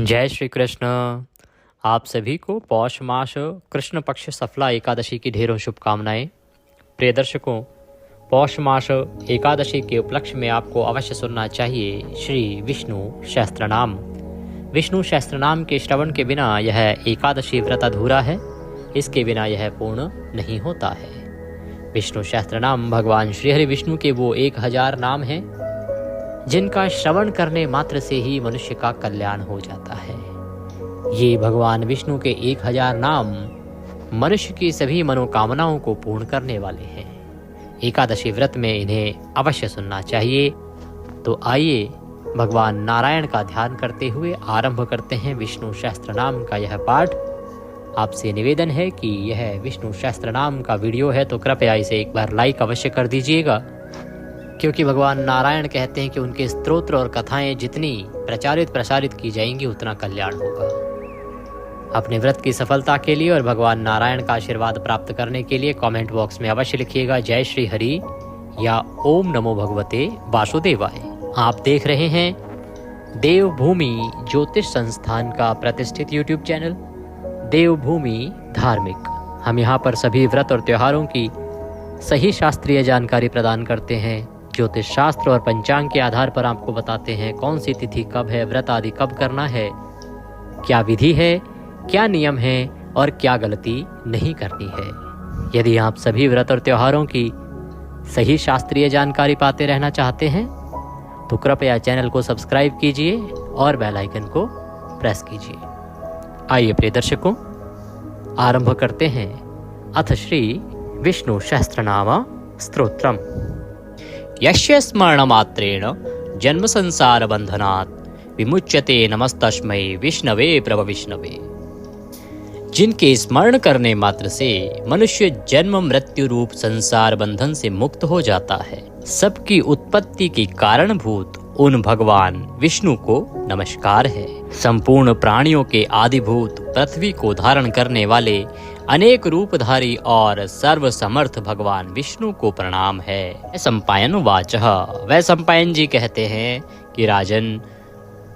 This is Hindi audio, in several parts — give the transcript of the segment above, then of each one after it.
जय श्री कृष्ण। आप सभी को पौष मास कृष्ण पक्ष सफला एकादशी की ढेरों शुभकामनाएं। प्रिय दर्शकों, पौष मास एकादशी के उपलक्ष्य में आपको अवश्य सुनना चाहिए श्री विष्णु सहस्त्रनाम। विष्णु सहस्त्रनाम के श्रवण के बिना यह एकादशी व्रत अधूरा है, इसके बिना यह पूर्ण नहीं होता है। विष्णु सहस्त्रनाम भगवान श्रीहरि विष्णु के वो 1000 नाम हैं जिनका श्रवण करने मात्र से ही मनुष्य का कल्याण हो जाता है। ये भगवान विष्णु के 1000 नाम मनुष्य की सभी मनोकामनाओं को पूर्ण करने वाले हैं। एकादशी व्रत में इन्हें अवश्य सुनना चाहिए। तो आइए भगवान नारायण का ध्यान करते हुए आरंभ करते हैं विष्णु सहस्त्रनाम का यह पाठ। आपसे निवेदन है कि यह विष्णु सहस्त्रनाम का वीडियो है तो कृपया इसे एक बार लाइक अवश्य कर दीजिएगा, क्योंकि भगवान नारायण कहते हैं कि उनके स्तोत्र और कथाएं जितनी प्रचारित प्रसारित की जाएंगी उतना कल्याण होगा। अपने व्रत की सफलता के लिए और भगवान नारायण का आशीर्वाद प्राप्त करने के लिए कमेंट बॉक्स में अवश्य लिखिएगा जय श्री हरि या ओम नमो भगवते वासुदेवाय। आप देख रहे हैं देवभूमि ज्योतिष संस्थान का प्रतिष्ठित यूट्यूब चैनल देवभूमि धार्मिक। हम यहाँ पर सभी व्रत और त्योहारों की सही शास्त्रीय जानकारी प्रदान करते हैं। ज्योतिष शास्त्र और पंचांग के आधार पर आपको बताते हैं कौन सी तिथि कब है, व्रत आदि कब करना है, क्या विधि है, क्या नियम है और क्या गलती नहीं करनी है। यदि आप सभी व्रत और त्योहारों की सही शास्त्रीय जानकारी पाते रहना चाहते हैं तो कृपया चैनल को सब्सक्राइब कीजिए और बेल आइकन को प्रेस कीजिए। आइए प्रिय दर्शकों, आरंभ करते हैं अथ श्री विष्णु सहस्त्रनाम स्तोत्रम। यस्य स्मरणमात्रेण जन्म संसार बंधनात् विमुच्यते नमस्तस्मै विष्णवे प्रभ विष्णवे। जिनके स्मरण करने मात्र से मनुष्य जन्म मृत्यु रूप संसार बंधन से मुक्त हो जाता है, सबकी उत्पत्ति की कारणभूत उन भगवान विष्णु को नमस्कार है। संपूर्ण प्राणियों के आदिभूत पृथ्वी को धारण करने वाले अनेक रूपधारी और सर्वसमर्थ भगवान विष्णु को प्रणाम है। सम्पायन वाचः, वह सम्पायन जी कहते हैं कि राजन,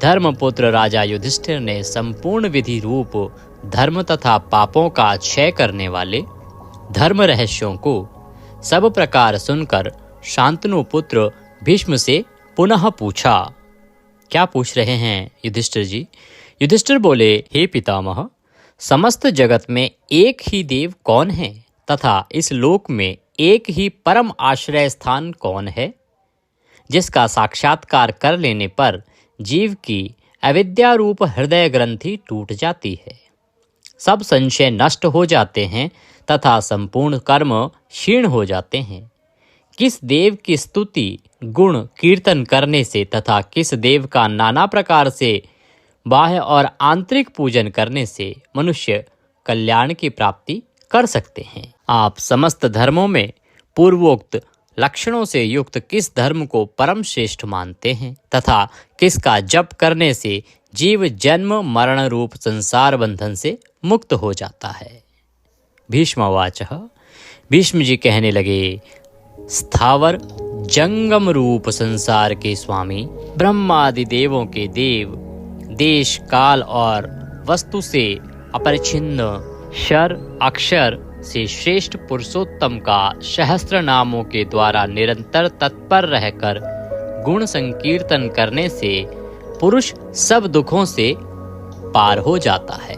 धर्मपुत्र राजा युधिष्ठिर ने संपूर्ण विधि रूप धर्म तथा पापों का क्षय करने वाले धर्म रहस्यों को सब प्रकार सुनकर शांतनु पुत्र भीष्म से पुनः पूछा। क्या पूछ रहे हैं युधिष्ठिर जी? युधिष्ठिर बोले, हे पितामह, समस्त जगत में एक ही देव कौन है तथा इस लोक में एक ही परम आश्रय स्थान कौन है, जिसका साक्षात्कार कर लेने पर जीव की अविद्या रूप हृदय ग्रंथि टूट जाती है, सब संशय नष्ट हो जाते हैं तथा संपूर्ण कर्म क्षीण हो जाते हैं। किस देव की स्तुति गुण कीर्तन करने से तथा किस देव का नाना प्रकार से बाह्य और आंतरिक पूजन करने से मनुष्य कल्याण की प्राप्ति कर सकते हैं। आप समस्त धर्मों में पूर्वोक्त लक्षणों से युक्त किस धर्म को परम श्रेष्ठ मानते हैं तथा किसका जप करने से जीव जन्म मरण रूप संसार बंधन से मुक्त हो जाता है। भीष्मवाचः, भीष्म जी कहने लगे, स्थावर जंगम रूप संसार के स्वामी ब्रह्मादि देवों के देव, देश काल और वस्तु से अपरिच्छिन्न क्षर अक्षर से श्रेष्ठ पुरुषोत्तम का सहस्त्र नामों के द्वारा निरंतर तत्पर रहकर गुण संकीर्तन करने से पुरुष सब दुखों से पार हो जाता है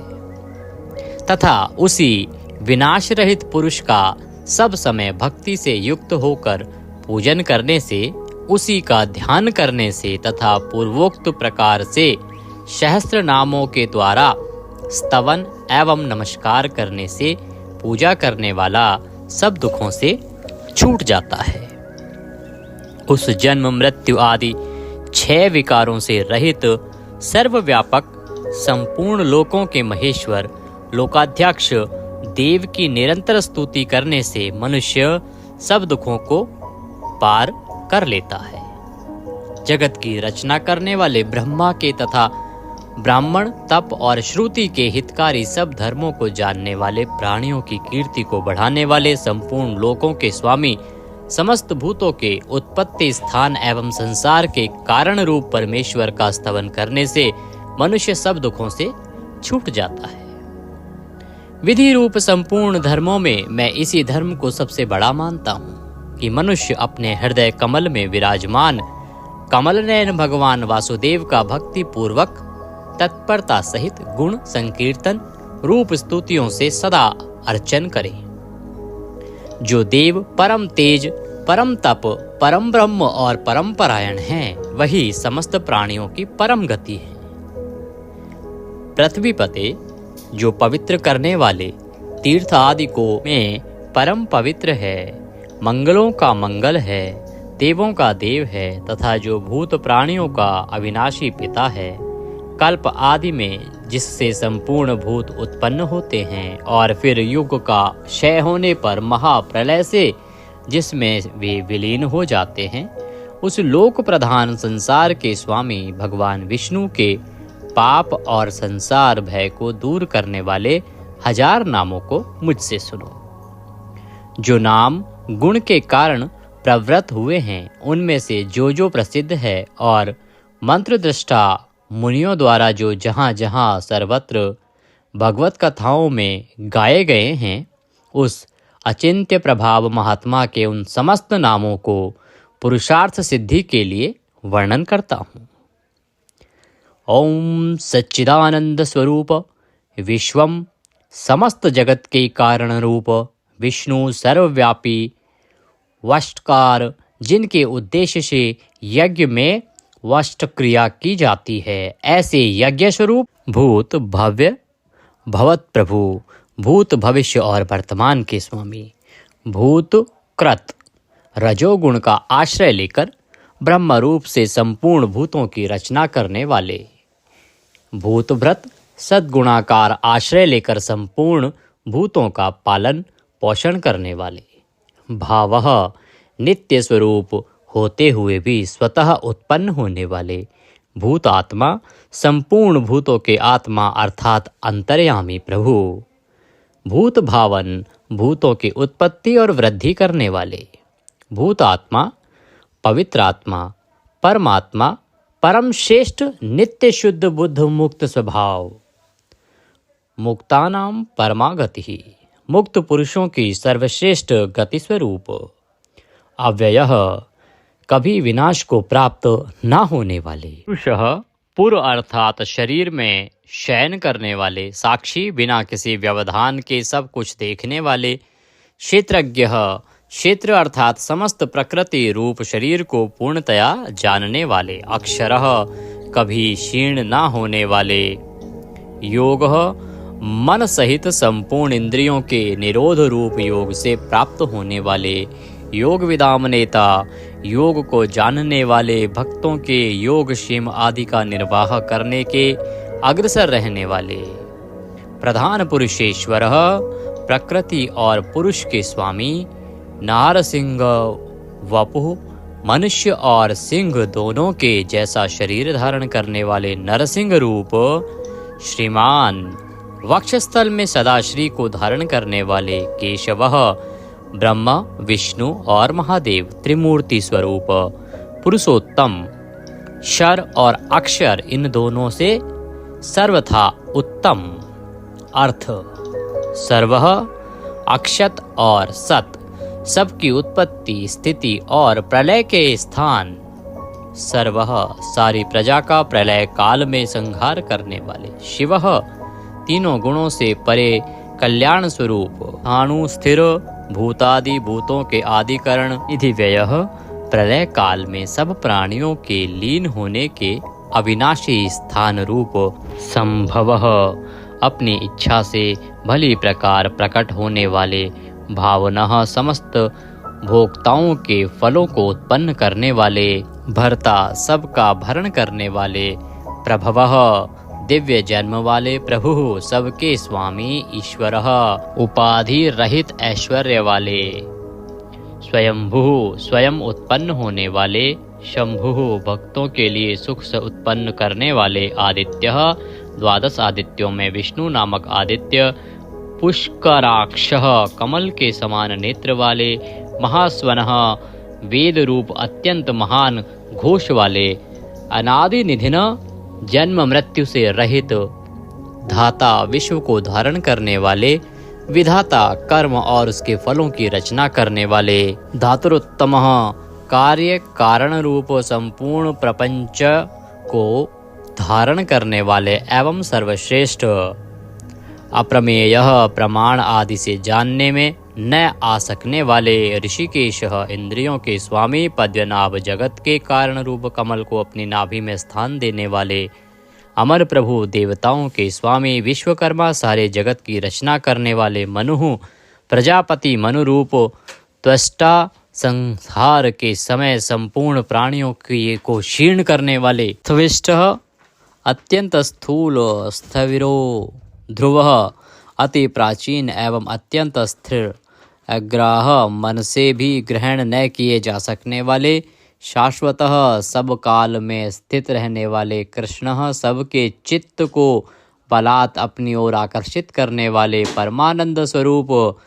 तथा उसी विनाश रहित पुरुष का सब समय भक्ति से युक्त होकर पूजन करने से, उसी का ध्यान करने से तथा पूर्वोक्त प्रकार से सहस्त्र नामों के द्वारा स्तवन एवं नमस्कार करने से पूजा करने वाला सब दुखों से छूट जाता है। उस जन्म मृत्यु आदि 6 विकारों से रहित सर्वव्यापक संपूर्ण लोकों के महेश्वर लोकाध्यक्ष देव की निरंतर स्तुति करने से मनुष्य सब दुखों को पार कर लेता है। जगत की रचना करने वाले ब्रह्मा के तथा ब्राह्मण तप और श्रुति के हितकारी सब धर्मों को जानने वाले, प्राणियों की कीर्ति को बढ़ाने वाले, संपूर्ण लोकों के स्वामी, समस्त भूतों के उत्पत्ति स्थान एवं संसार के कारण रूप परमेश्वर का स्तवन करने से मनुष्य सब दुखों से छूट जाता है। विधि रूप संपूर्ण धर्मों में मैं इसी धर्म को सबसे बड़ा मानता हूँ कि मनुष्य अपने हृदय कमल में विराजमान कमल नयन भगवान वासुदेव का भक्ति पूर्वक तत्परता सहित गुण संकीर्तन रूप स्तुतियों से सदा अर्चन करे। जो देव परम तेज, परम तप, परम ब्रह्म और परम परायण हैं, वही समस्त प्राणियों की परम गति है। पृथ्वी पते जो पवित्र करने वाले तीर्थ आदि को में परम पवित्र है, मंगलों का मंगल है, देवों का देव है तथा जो भूत प्राणियों का अविनाशी पिता है, कल्प आदि में जिससे संपूर्ण भूत उत्पन्न होते हैं और फिर युग का क्षय होने पर महाप्रलय से जिसमें वे विलीन हो जाते हैं, उस लोक प्रधान संसार के स्वामी भगवान विष्णु के पाप और संसार भय को दूर करने वाले 1000 नामों को मुझसे सुनो। जो नाम गुण के कारण प्रवृत्त हुए हैं, उनमें से जो प्रसिद्ध है और मंत्र दृष्टा मुनियों द्वारा जो जहाँ जहाँ सर्वत्र भगवत कथाओं में गाए गए हैं, उस अचिंत्य प्रभाव महात्मा के उन समस्त नामों को पुरुषार्थ सिद्धि के लिए वर्णन करता हूँ। ओम सच्चिदानंद स्वरूप विश्वम समस्त जगत के कारण रूप विष्णु सर्वव्यापी वष्टकार, जिनके उद्देश्य से यज्ञ में वष्ट क्रिया की जाती है, ऐसे यज्ञ स्वरूप भूत भव्य भवत प्रभु, भूत भविष्य और वर्तमान के स्वामी, भूत कृत रजोगुण का आश्रय लेकर ब्रह्म रूप से संपूर्ण भूतों की रचना करने वाले, भूत भ्रत सद्गुणाकार आश्रय लेकर संपूर्ण भूतों का पालन पोषण करने वाले, भावः नित्य स्वरूप होते हुए भी स्वतः उत्पन्न होने वाले, भूत आत्मा संपूर्ण भूतों के आत्मा अर्थात अंतर्यामी प्रभु, भूत भावन भूतों की उत्पत्ति और वृद्धि करने वाले, भूत आत्मा पवित्र आत्मा परमात्मा परम श्रेष्ठ नित्य शुद्ध बुद्ध मुक्त स्वभाव, मुक्तानाम परमागति, मुक्त पुरुषों की सर्वश्रेष्ठ गति स्वरूप, अव्ययः कभी विनाश को प्राप्त न होने वाले, पुरुषः पूर्व अर्थात शरीर में शयन करने वाले, साक्षी बिना किसी व्यवधान के सब कुछ देखने वाले, क्षेत्रज्ञः क्षेत्र अर्थात समस्त प्रकृति रूप शरीर को पूर्णतया जानने वाले, अक्षरः कभी क्षीण न होने वाले, योगः मन सहित संपूर्ण इंद्रियों के निरोध रूप योग से प्राप्त होने वाले, योग विदाम नेता योग को जानने वाले, भक्तों के योग क्षेम आदि का निर्वाह करने के अग्रसर रहने वाले, प्रधान पुरुषेश्वर प्रकृति और पुरुष के स्वामी, नारसिंह वपुः मनुष्य और सिंह दोनों के जैसा शरीर धारण करने वाले नरसिंह रूप, श्रीमान वक्षस्थल में सदा श्री को धारण करने वाले, केशवः ब्रह्मा विष्णु और महादेव त्रिमूर्ति स्वरूप, पुरुषोत्तम क्षर और अक्षर इन दोनों से सर्वथा उत्तम, अर्थ सर्वः अक्षत और सत सबकी उत्पत्ति स्थिति और प्रलय के स्थान, सर्वः सारी प्रजा का प्रलय काल में संहार करने वाले, शिवः तीनों गुणों से परे कल्याण स्वरूप, अणु स्थिर भूतादि भूतों के आदिकरण, निधि व्ययः प्रलय काल में सब प्राणियों के लीन होने के अविनाशी स्थान रूप, संभवः अपनी इच्छा से भली प्रकार प्रकट होने वाले, भावनः समस्त भोक्ताओं के फलों को उत्पन्न करने वाले, भर्ता सबका भरण करने वाले, प्रभवः दिव्य जन्म वाले प्रभु सबके स्वामी, ईश्वरः उपाधि रहित ऐश्वर्य वाले, स्वयंभू स्वयं उत्पन्न होने वाले, शंभु भक्तों के लिए सुख से उत्पन्न करने वाले, आदित्यः 12 आदित्यों में विष्णु नामक आदित्य, पुष्कराक्षः कमल के समान नेत्र वाले, महास्वनः वेद रूप अत्यंत महान घोष वाले, अनादि निधिन जन्म मृत्यु से रहित, धाता, विश्व को धारण करने वाले, विधाता, कर्म और उसके फलों की रचना करने वाले, धातुरुत्तमः, कार्य कारण रूप संपूर्ण प्रपंच को धारण करने वाले एवं सर्वश्रेष्ठ, अप्रमेय, प्रमाण आदि से जानने में न आ सकने वाले, ऋषिकेश, इंद्रियों के स्वामी, पद्मनाभ, जगत के कारण रूप कमल को अपनी नाभि में स्थान देने वाले, अमर प्रभु, देवताओं के स्वामी, विश्वकर्मा, सारे जगत की रचना करने वाले, मनु, प्रजापति, मनु रूप त्वष्टा, संहार के समय संपूर्ण प्राणियों को क्षीण करने वाले, त्विष्ट, अत्यंत स्थूल, स्थविरो, ध्रुव, अति प्राचीन एवं अत्यंत स्थिर, अग्राह, मन से भी ग्रहण न किए जा सकने वाले, शाश्वतः, सब काल में स्थित रहने वाले, कृष्ण, सबके चित्त को बलात् अपनी ओर आकर्षित करने वाले, परमानंद स्वरूप,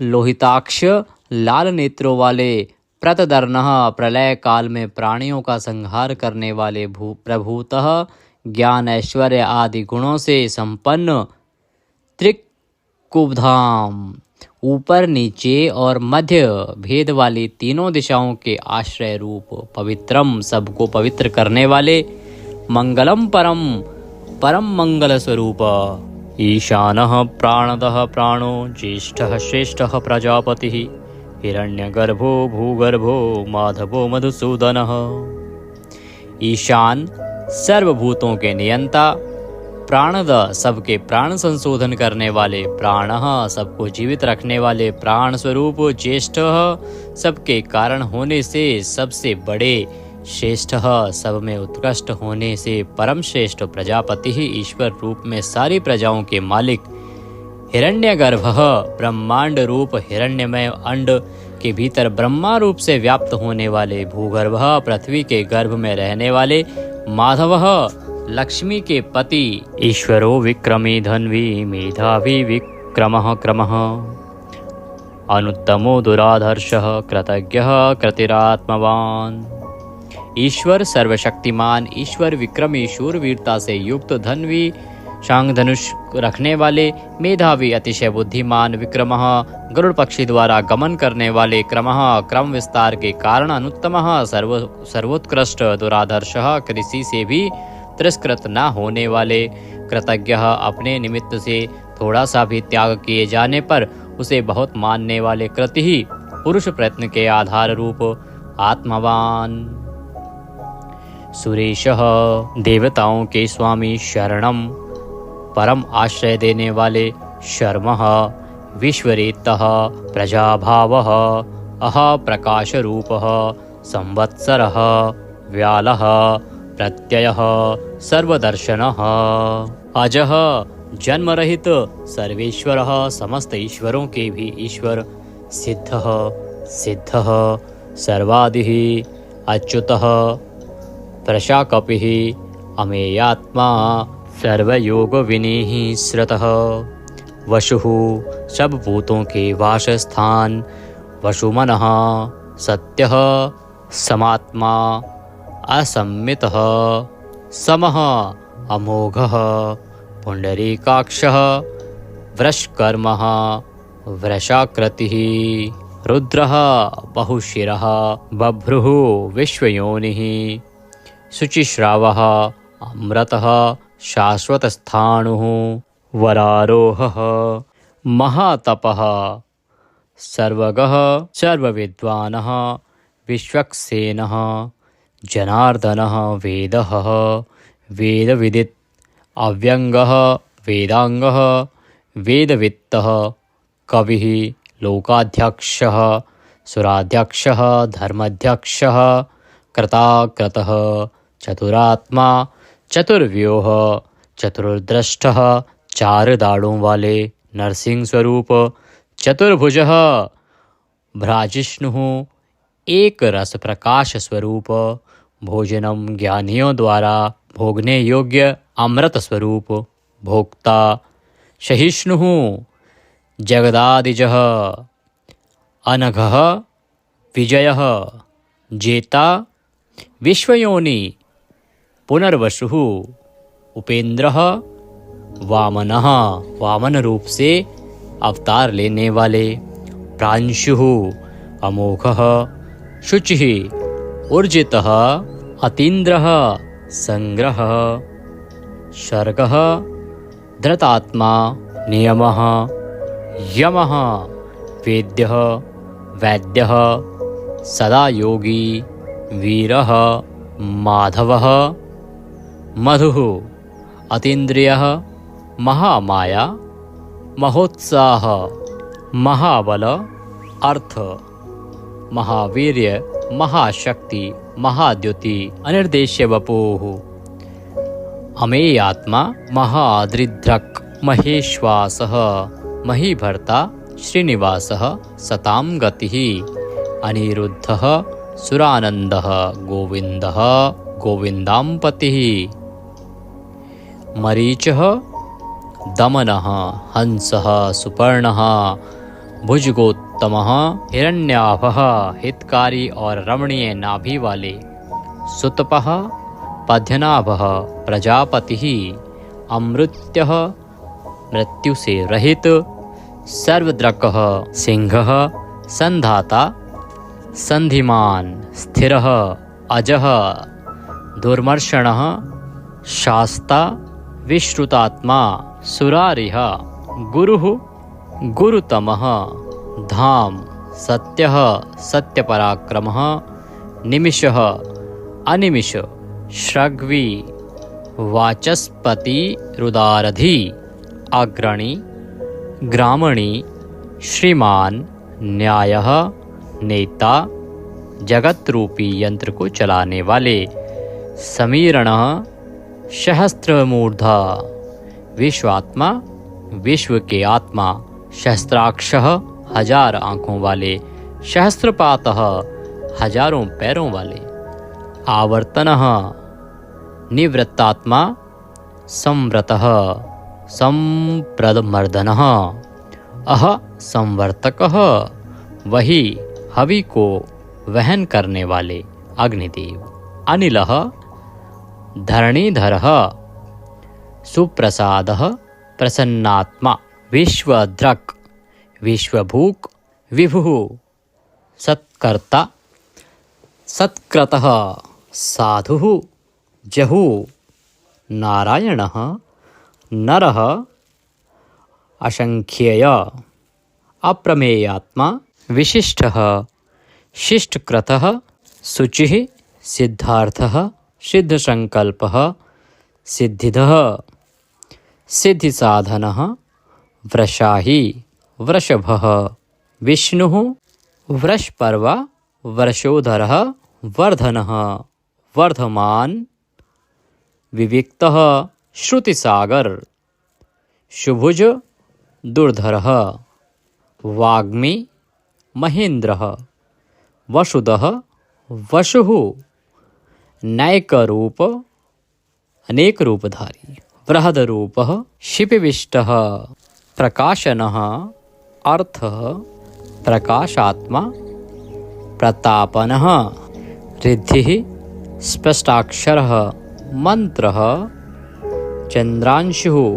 लोहिताक्ष, लाल नेत्रों वाले, प्रतदर्नः, प्रलय काल में प्राणियों का संहार करने वाले, प्रभूतः, ज्ञान, ऐश्वर्य आदि गुणों से संपन्न, त्रिकुबधाम, ऊपर, नीचे और मध्य भेद वाली तीनों दिशाओं के आश्रय रूप, पवित्रम, सबको पवित्र करने वाले, मंगलम परम, परम मंगल स्वरूप, ईशानः, प्राणदः, प्राणो, ज्येष्ठः, श्रेष्ठः, प्रजापतिः, हिरण्यगर्भो, भूगर्भो, माधवो, मधुसूदनः, ईशान, सर्वभूतों के नियंता, प्राणद, सबके प्राण संशोधन करने वाले, प्राणः, सबको जीवित रखने वाले, प्राण स्वरूप, ज्येष्ठ, सबके कारण होने से सबसे बड़े, श्रेष्ठ, सब में उत्कृष्ट होने से परम श्रेष्ठ, प्रजापति, ईश्वर रूप में सारी प्रजाओं के मालिक, हिरण्यगर्भः, ब्रह्मांड रूप हिरण्यमय अंड के भीतर ब्रह्मा रूप से व्याप्त होने वाले, भूगर्भः, पृथ्वी के गर्भ में रहने वाले, माधवः, लक्ष्मी के पति, ईश्वरो विक्रमी, धन्वी, मेधावी, विक्रमः, क्रमः, अनुत्तमो, दुराधर्षः, कृतज्ञः, कृतिरात्मवान, ईश्वर सर्वशक्तिमान, ईश्वर विक्रमी, शूरवीरता से युक्त, धन्वी, शांग धनुष रखने वाले, मेधावी, अतिशय बुद्धिमान, विक्रमः, गरुड़ पक्षी द्वारा गमन करने वाले, क्रमः, क्रम विस्तार के कारण, अनुत्तमः, सर्वोत्कृष्ट, दुराधर्षः, किसी से भी तिरस्कृत न होने वाले, कृतज्ञ, अपने निमित्त से थोड़ा सा भी त्याग किए जाने पर उसे बहुत मानने वाले, कृति ही, पुरुष प्रयत्न के आधार रूप, आत्मवान, सुरेशः, देवताओं के स्वामी, शरणम, परम आश्रय देने वाले, शर्मः, विश्वरेतः, प्रजाभावः, अह प्रकाश रूपः, संवत्सरः, व्यालः, प्रत्ययः, सर्वदर्शनः, अजः, जन्म रहित, सर्वेश्वरः, समस्त ईश्वरों के भी ईश्वर, सिद्धः, सिद्धः, सर्वादिः, अच्युतः, प्रशाकपिः, अमेयात्मा, सर्वयोग विनीः श्रतः, वशुः, सब भूतों के वासस्थान, वशुमनः, सत्यः, समात्मा, असम्मितः, समः, अमोघः, पुंडरीकाक्षः, वृषकर्मः, वृषाकृतिः, रुद्रः, बहुशिरः, बभ्रुः, विश्वयोनिः, शुचिश्रावः, अमृतः, शाश्वतस्थाणुः, वरारोहः, महातपः, सर्वगः, सर्वविद्वानः, विश्वक्सेनः, जनार्दनः, वेदः, वेदविदित्, अव्यंगः, वेदांगः, वेदवित्तः, कविः, लोकाध्यक्षः, सुराध्यक्षः, धर्माध्यक्षः, कृताकृतः, चतुरात्मा, चतुर्व्यूह, चतुर्द्रष्टः, चार दाढ़ों वाले, नरसिंह स्वरूप, चतुर्भुजः, भ्राजिष्णुः, एक रस प्रकाश स्वरूप, भोजनम, ज्ञानियों द्वारा भोगने योग्य अमृत स्वरूप, भोक्ता, सहिष्णुः, जगदादिजः, अनघः, विजयः, जेता, विश्वयोनि, पुनर्वसुः उपेंद्रः वामनः वामन रूप से अवतार लेने वाले, प्रांशुः अमोघः, शुचिः ऊर्जितः, अतीन्द्रः संग्रह, सर्गः धृतात्मा, नियमः यमः, वेद्यः वैद्यः, सदा योगी, वीरः माधवः, मधुः अतीन्द्रियः, महामाया, महोत्साह, महाबल, अर्थ, महावीर्य, महाशक्ति, महाद्युति, अनिर्देश्य वपुः, अमेयात्मा, महादृद्रक्, महेश्वासः, महीभर्ता, श्रीनिवासः, सतां गतिः, अनिरुद्धः, सुरानन्दः, गोविन्दः, गोविन्दाम्पतिः, मरीचः, दमनः, हंसः, सुपर्णः, भुजगोत्तमः, हिरण्याभः, हितकारी और रमणीय नाभि वाले, सुतपः, पद्यनाभः, प्रजापतिः, अमृत्यः, मृत्यु से रहित, सर्वद्रकः, सिंहः, संधाता, संधिमान, स्थिरः, अजः, दुर्मर्षणः, शास्ता, विश्रुतात्मा, सुरारिः, गुरुः, गुरुतमः, धाम, सत्यः, सत्यपराक्रमः, निमिषः, अनिमिष, श्रग्वी, वाचस्पति, रुदारधि, अग्रणी, ग्रामणी, श्रीमान, न्यायः, नेता, जगत रूपी यंत्र को चलाने वाले, समीरणः, सहस्त्रमूर्धा, विश्वात्मा, विश्व के आत्मा, सहस्त्राक्षः, हजार आँखों वाले, सहस्त्रपातः, हजारों पैरों वाले, आवर्तनः, निवृत्तात्मा, संव्रतः, संप्रदमर्दनः, अह संवर्तकः, वही हवि को वहन करने वाले, अग्निदेव, अनिलः, धरणीधरः, सुप्रसादः, प्रसन्नात्मा, विश्वद्रक्, विश्वभूक्, विभुः, सत्कर्ता, सत्कृतः, साधुः, जहुः, नारायणः, नरः, असंख्येय, अप्रमेयात्मा, विशिष्टः, शिष्टकृतः, शुचिः, सिद्धार्थः, सिद्धसंकल्पः, सिद्धिदः, सिद्धिसाधनः, वृषाही, वृषभः, विष्णुः, वृषपर्वा, वर्षोधरः, वर्धनः, वर्धमान, विविक्तः, श्रुतिसागर, शुभुज, दुर्धरः, वाग्मी, महेन्द्रः, वसुदः, वसुः, नैकरूप, अनेक रूपधारी, बृहदरूपः, शिपिविष्टः, प्रकाशनः, अर्थः, प्रकाशात्मा, प्रतापनः, रिद्धिः, स्पष्टाक्षरः, मंत्रः, चंद्रांशुः,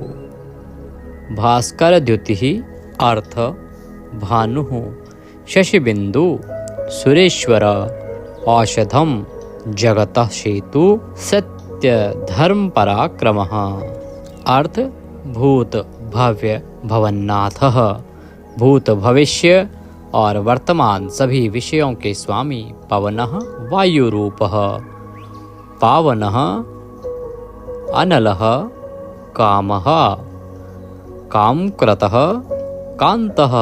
भास्करद्युतिः, अर्थ, भानुः, शशिबिंदु, सुरेश्वर, औषधम, जगतः सेतु, सत्य धर्म पराक्रमः, अर्थ, भूत भव्य भवन्नाथः, भूत भविष्य और वर्तमान सभी विषयों के स्वामी, पवनः, वायुरूपः, पावनः, अनलः, कामः, कामकृतः, कान्तः,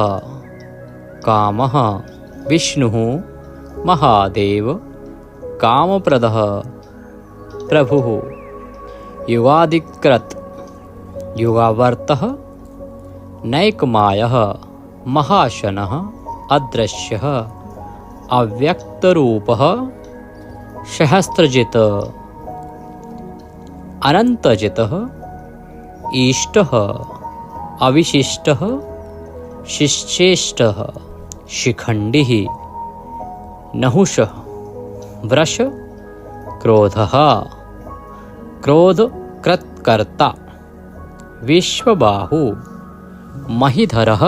कामः, विष्णुः, महादेव, कामप्रदः, प्रभुः, युगादिकृत, युगावर्तः, नैकमायः, महाशनः, अदृश्यः, अव्यक्तरूपः, सहस्त्रजित्, अनन्तजितः, ईष्टः, अविशिष्टः, शिश्चेष्टः, शिखण्डिः, नहुषः, वृष, क्रोधः, क्रोधकृत्कर्ता विश्वबाहु महीधरः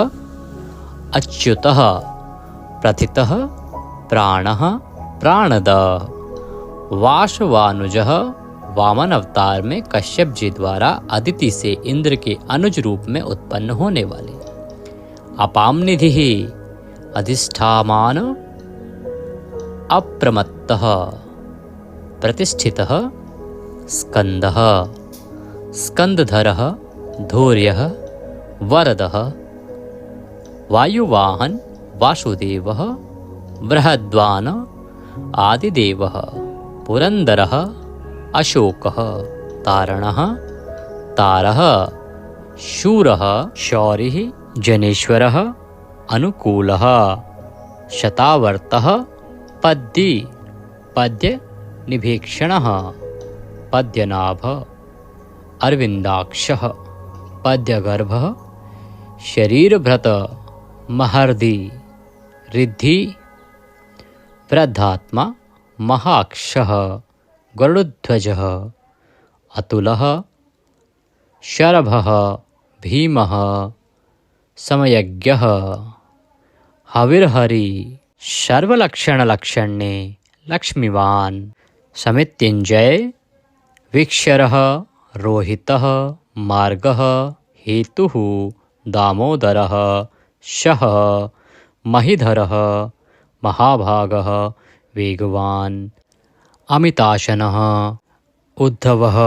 अच्युतः प्रथितः प्राणः प्राणदः वासवानुजः वामन अवतार में कश्यप जी द्वारा अदिति से इंद्र के अनुज रूप में उत्पन्न होने वाले। अपाम निधि अधिष्ठामान अप्रमत्तः प्रतिष्ठितः स्कंदः स्कंदधरः धैर्यः वरदः वायुवाहन वासुदेवः बृहद्वान आदिदेवः पुरंदरः अशोकः तारणः तारः शूरः शौरिः जनेश्वरः अनुकूलः शतावर्तः पद्दी पद्य निभीक्षणः पद्यनाभ अरविंदाक्षः पद्यगर्भः शरीरभृत महर्दि रिद्धि वृद्धात्मा महाक्षः गरुडध्वजः अतुलः शरभः भीमः समयज्ञः हविर्हरि सर्वलक्षणलक्षण्ये लक्ष्मीवान् समित्युञ्जय वीक्षरः रोहितः मार्गः हेतुः दामोदरः शः महीधरः महाभागः वेगवान् अमिताशनः उद्धवः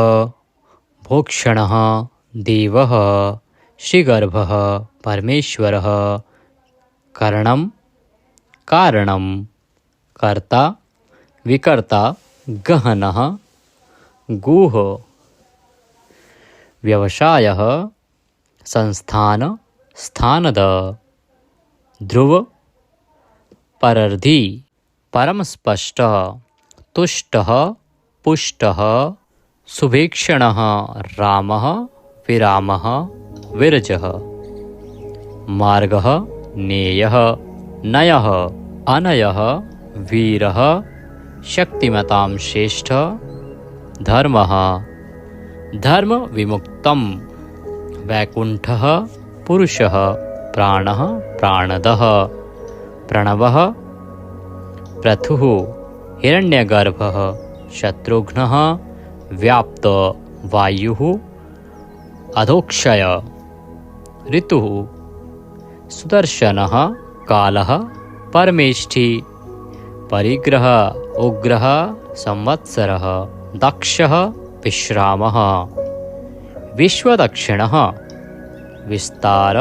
भोक्षणः देवः श्रीगर्भः परमेश्वरः करणं कारणं कर्ता विकर्ता गहनः गुह व्यवसायः संस्थान स्थानद ध्रुव परर्धि परमस्पष्ट तुष्टः पुष्टः सुभीक्षणः रामः विरामः विरजः मार्गः नेयः नयः अनयः वीरः शक्तिमतां श्रेष्ठ धर्मः धर्म विमुक्तं वैकुंठः पुरुषः प्राणः प्राणदः प्रणवः प्रथुः हिरण्यगर्भः शत्रुघ्नः व्याप्त वायुः अधोक्षय ऋतुः सुदर्शनः कालः परमेष्ठी परिग्रह उग्रः संवत्सरः दक्षः विश्रामः विश्वदक्षिणः विस्तार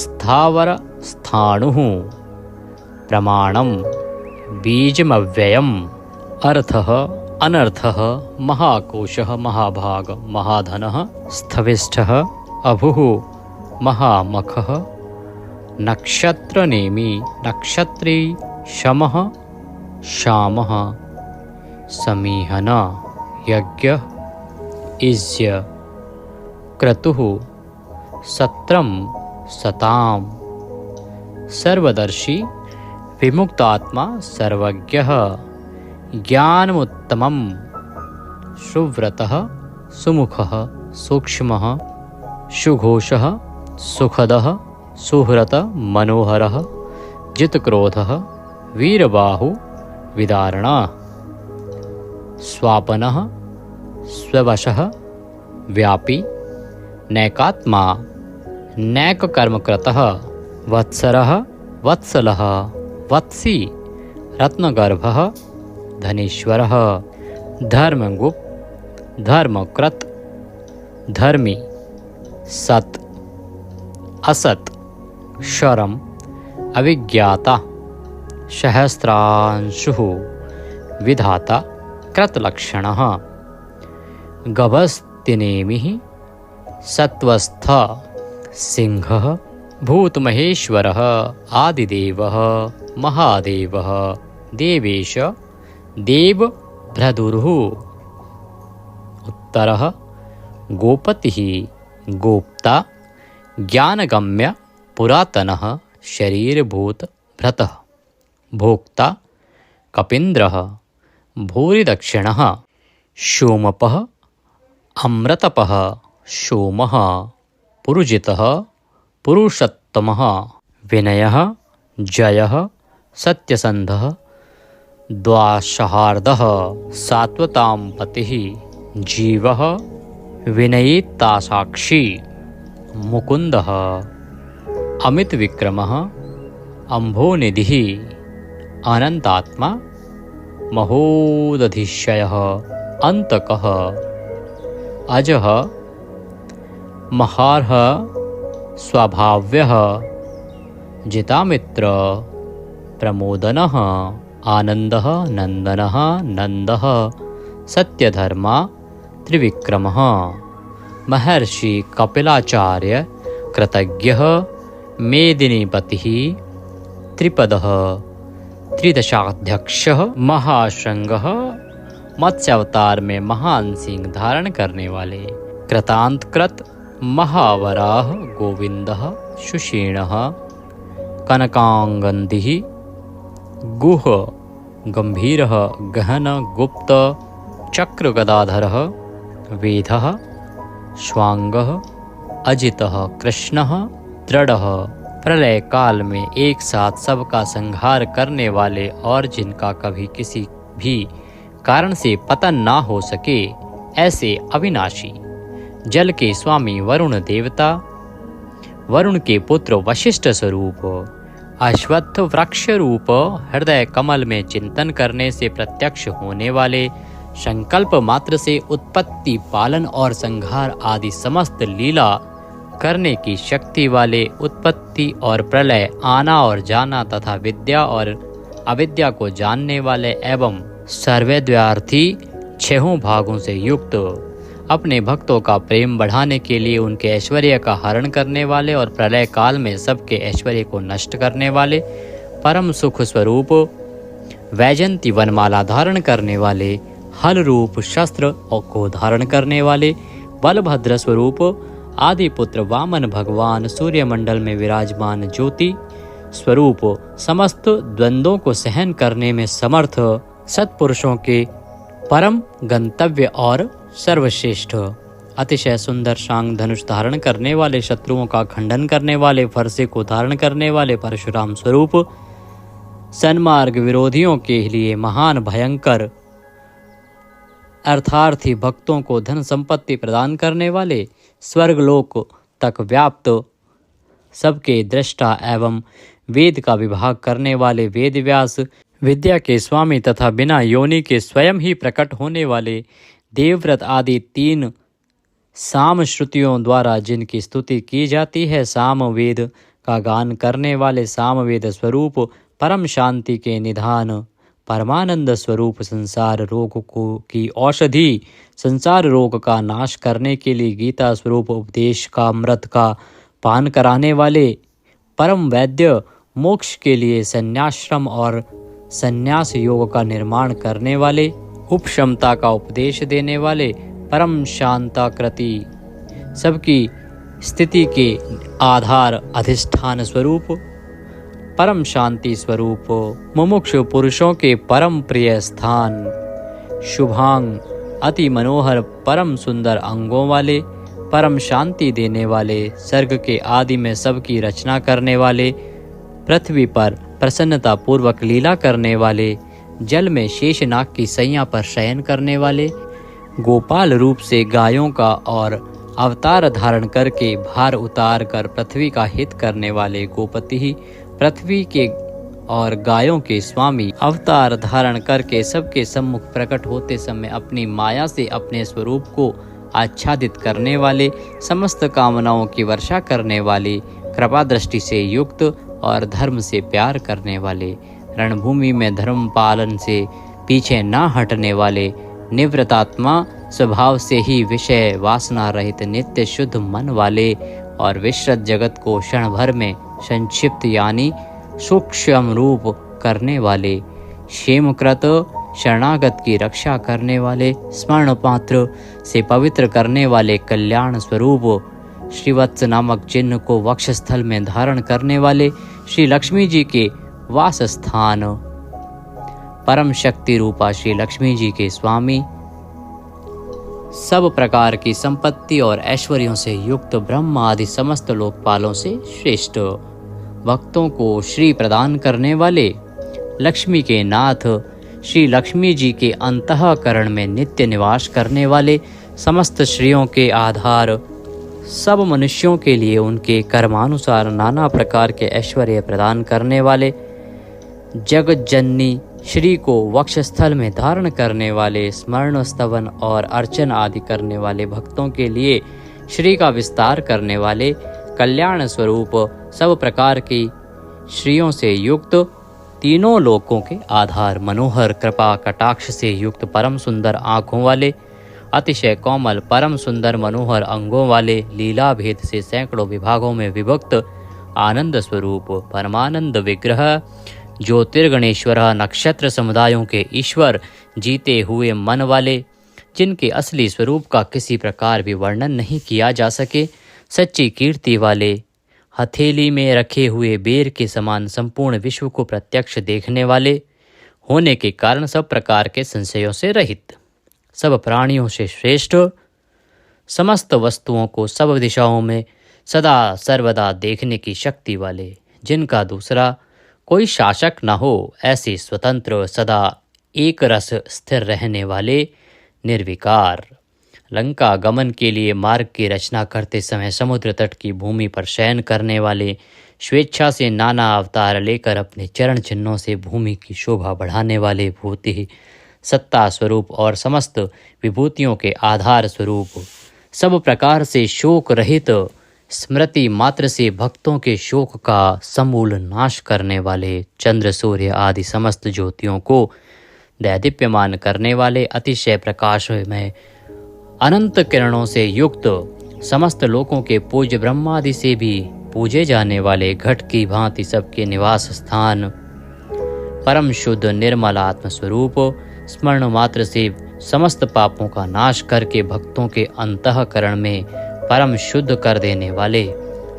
स्थावर स्थाणुः प्रमाणं बीजमव्ययम् अर्थः अनर्थः महाकोशः महाभाग महाधनः स्थविष्ठः अभुः महामखः नक्षत्रनेमी नक्षत्री शमः शामः समीहन यज्ञ इज्य क्रतुः सत्रम सताम सर्वदर्शी विमुक्तात्मा सर्वज्ञः ज्ञानमुत्तमं सुव्रतः सुमुखः सूक्ष्मः सुघोषः सुखदः सुहृत मनोहरः जितक्रोधः वीरबाहु विदारणः स्वापनः स्ववशः व्यापी नैकात्मा नैककर्मकृतः वत्सरः वत्सलः वत्सी रत्नगर्भः धनेश्वरः धर्मगुप्त धर्मकृत धर्मी सत असत शरम अविज्ञाता सहस्रांशुः विधाता कृतलक्षणः गभस्तिनेमिः सत्वस्थ सिंहः भूतमहेश्वरः आदिदेवः महादेवः देवेश देवभ्रदुरुः उत्तरः गोपतिः गोप्ता ज्ञानगम्य पुरातनः शरीरभूत भृतः भोक्ता कपीन्द्रः भूरिदक्षिणः सोमपः अमृतपः सोमः पुरुजितः पुरुषोत्तमः विनयः जयः सत्यसन्धः द्वासहार्दः सात्वतां पतिः जीवः विनयितासाक्षी मुकुन्दः अमितविक्रमः अम्भोनिधिः अनन्तात्मा महोदधिशयः अन्तकः अजः महार्ह स्वभाव्यः जितामित्र प्रमोदनः आनन्दः नन्दनः नन्दः सत्यधर्मा त्रिविक्रमः महर्षि कपिलाचार्य कृतज्ञः मेदिनीपतिः त्रिपदः त्रिदशाध्यक्षः महाशृंगः मत्स्यावतार में महान सिंह धारण करने वाले कृतांतकृत महावराह गोविंदः सुषीणः कनकांगन्धिः गुह गंभीरः गहन गुप्त चक्र गदाधरः वेदः स्वांगः अजितः कृष्णः दृढ़ः प्रलय काल में एक साथ सबका संहार करने वाले और जिनका कभी किसी भी कारण से पतन ना हो सके ऐसे अविनाशी जल के स्वामी वरुण देवता वरुण के पुत्र वशिष्ठ स्वरूप अश्वत्थ वृक्ष रूप हृदय कमल में चिंतन करने से प्रत्यक्ष होने वाले संकल्प मात्र से उत्पत्ति पालन और संहार आदि समस्त लीला करने की शक्ति वाले उत्पत्ति और प्रलय आना और जाना तथा विद्या और अविद्या को जानने वाले एवं सर्वैद्वार्थी छहों भागों से युक्त अपने भक्तों का प्रेम बढ़ाने के लिए उनके ऐश्वर्य का हरण करने वाले और प्रलय काल में सबके ऐश्वर्य को नष्ट करने वाले परम सुख स्वरूप वैजंती वनमाला धारण करने वाले हल रूप शस्त्र को धारण करने वाले बलभद्र स्वरूप आदि पुत्र वामन भगवान सूर्यमंडल में विराजमान ज्योति स्वरूप समस्त द्वंद्वों को सहन करने में समर्थ सत्पुरुषों के परम गंतव्य और सर्वश्रेष्ठ अतिशय सुंदर शांग धनुष धारण करने वाले शत्रुओं का खंडन करने वाले फरसे को धारण करने वाले परशुराम स्वरूप सन्मार्ग विरोधियों के लिए महान भयंकर अर्थार्थी भक्तों को धन संपत्ति प्रदान करने वाले स्वर्गलोक तक व्याप्त सबके दृष्टा एवं वेद का विभाग करने वाले वेद व्यास विद्या के स्वामी तथा बिना योनि के स्वयं ही प्रकट होने वाले देवव्रत आदि तीन साम श्रुतियों द्वारा जिनकी स्तुति की जाती है साम वेद का गान करने वाले सामवेद स्वरूप परम शांति के निधान परमानंद स्वरूप संसार रोग को की औषधि संसार रोग का नाश करने के लिए गीता स्वरूप उपदेश का अमृत का पान कराने वाले परम वैद्य मोक्ष के लिए संन्याश्रम और संन्यास योग का निर्माण करने वाले उपशमता का उपदेश देने वाले परम शांताकृति सबकी स्थिति के आधार अधिष्ठान स्वरूप परम शांति स्वरूप मुमुक्षु पुरुषों के परम प्रिय स्थान शुभांग अति मनोहर परम सुंदर अंगों वाले परम शांति देने वाले सर्ग के आदि में सबकी रचना करने वाले पृथ्वी पर प्रसन्नता पूर्वक लीला करने वाले जल में शेषनाग की सैया पर शयन करने वाले गोपाल रूप से गायों का और अवतार धारण करके भार उतार कर पृथ्वी का हित करने वाले गोपति ही पृथ्वी के और गायों के स्वामी अवतार धारण करके सबके सम्मुख प्रकट होते समय अपनी माया से अपने स्वरूप को आच्छादित करने वाले समस्त कामनाओं की वर्षा करने वाले कृपा दृष्टि से युक्त और धर्म से प्यार करने वाले रणभूमि में धर्म पालन से पीछे न हटने वाले निवृत्तात्मा स्वभाव से ही विषय वासना रहित नित्य शुद्ध मन वाले और विश्रत जगत को क्षण भर में संक्षिप्त यानी सूक्ष्म रूप करने वाले क्षेमकृत शरणागत की रक्षा करने वाले स्मरण पात्र से पवित्र करने वाले कल्याण स्वरूप श्रीवत्स नामक चिन्ह को वक्षस्थल में धारण करने वाले श्री लक्ष्मी जी के वास स्थान परम शक्ति रूपा श्री लक्ष्मी जी के स्वामी सब प्रकार की संपत्ति और ऐश्वर्यों से युक्त ब्रह्मा आदि समस्त लोकपालों से श्रेष्ठ, भक्तों को श्री प्रदान करने वाले, लक्ष्मी के नाथ, श्री लक्ष्मी जी के अंतःकरण में नित्य निवास करने वाले, समस्त श्रियों के आधार, सब मनुष्यों के लिए उनके कर्मानुसार नाना प्रकार के ऐश्वर्य प्रदान करने वाले, जगत जननी श्री को वक्षस्थल में धारण करने वाले, स्मरण स्तवन और अर्चन आदि करने वाले भक्तों के लिए श्री का विस्तार करने वाले, कल्याण स्वरूप सब प्रकार की श्रियों से युक्त, तीनों लोकों के आधार, मनोहर कृपा कटाक्ष से युक्त, परम सुंदर आँखों वाले, अतिशय कोमल परम सुंदर मनोहर अंगों वाले, लीला भेद से सैकड़ों विभागों में विभक्त, आनंद स्वरूप परमानंद विग्रह, ज्योतिर्गणेश्वर, नक्षत्र समुदायों के ईश्वर, जीते हुए मन वाले, जिनके असली स्वरूप का किसी प्रकार भी वर्णन नहीं किया जा सके, सच्ची कीर्ति वाले, हथेली में रखे हुए बेर के समान संपूर्ण विश्व को प्रत्यक्ष देखने वाले होने के कारण सब प्रकार के संशयों से रहित, सब प्राणियों से श्रेष्ठ, समस्त वस्तुओं को सब दिशाओं में सदा सर्वदा देखने की शक्ति वाले, जिनका दूसरा कोई शासक न हो, ऐसे स्वतंत्र सदा एक रस स्थिर रहने वाले, निर्विकार, लंका गमन के लिए मार्ग की रचना करते समय समुद्र तट की भूमि पर शयन करने वाले, स्वेच्छा से नाना अवतार लेकर अपने चरण चिन्हों से भूमि की शोभा बढ़ाने वाले, भूति सत्ता स्वरूप और समस्त विभूतियों के आधार स्वरूप, सब प्रकार से शोक रहित, स्मृति मात्र से भक्तों के शोक का समूल नाश करने वाले, चंद्र सूर्य आदि समस्त ज्योतियों को दैदीप्यमान करने वाले, अतिशय प्रकाश में अनंत किरणों से युक्त, समस्त लोकों के पूज्य ब्रह्मादि से भी पूजे जाने वाले, घट की भांति सबके निवास स्थान, परम शुद्ध निर्मल आत्म स्वरूप, स्मरण मात्र से समस्त पापों का नाश करके भक्तों के अंतःकरण में परम शुद्ध कर देने वाले,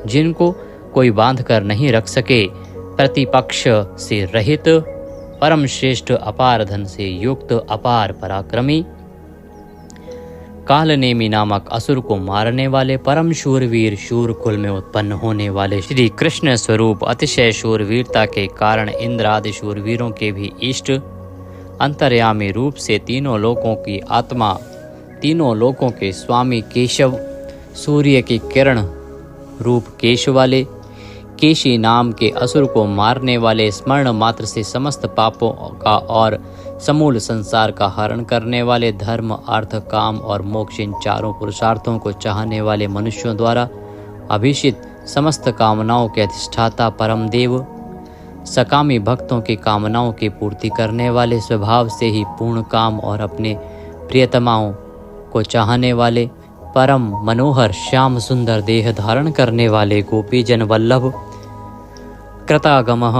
जिनको कोई बांध कर नहीं रख सके, प्रतिपक्ष से रहित, परम श्रेष्ठ अपार धन से युक्त, अपार पराक्रमी, कालनेमी नामक असुर को मारने वाले, परम शूरवीर, शूर कुल में उत्पन्न होने वाले, श्री कृष्ण स्वरूप, अतिशय शूरवीरता के कारण इंद्र आदि शूरवीरों के भी इष्ट, अंतर्यामी रूप से तीनों लोकों की आत्मा, तीनों लोकों के स्वामी केशव, सूर्य की किरण रूप केश वाले, केशी नाम के असुर को मारने वाले, स्मरण मात्र से समस्त पापों का और समूल संसार का हरण करने वाले, धर्म अर्थ काम और मोक्ष इन चारों पुरुषार्थों को चाहने वाले मनुष्यों द्वारा अभिषित, समस्त कामनाओं के अधिष्ठाता परम देव, सकामी भक्तों की कामनाओं की पूर्ति करने वाले, स्वभाव से ही पूर्ण काम और अपने प्रियतमाओं को चाहने वाले, परम मनोहर श्याम सुंदर देह धारण करने वाले, गोपी जन वल्लभ, कृतागमः,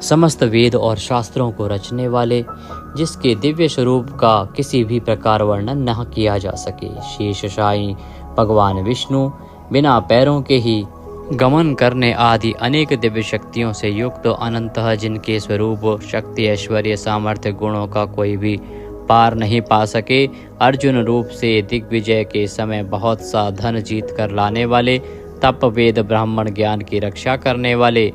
समस्त वेद और शास्त्रों को रचने वाले, जिसके दिव्य स्वरूप का किसी भी प्रकार वर्णन न किया जा सके, शेषशायी भगवान विष्णु, बिना पैरों के ही गमन करने आदि अनेक दिव्य शक्तियों से युक्त, अनंतः जिनके स्वरूप शक्ति ऐश्वर्य सामर्थ्य गुणों का कोई भी पार नहीं पा सके, अर्जुन रूप से दिग्विजय के समय बहुत सा धन जीत कर लाने वाले, तप वेद ब्राह्मण ज्ञान की रक्षा करने वाले,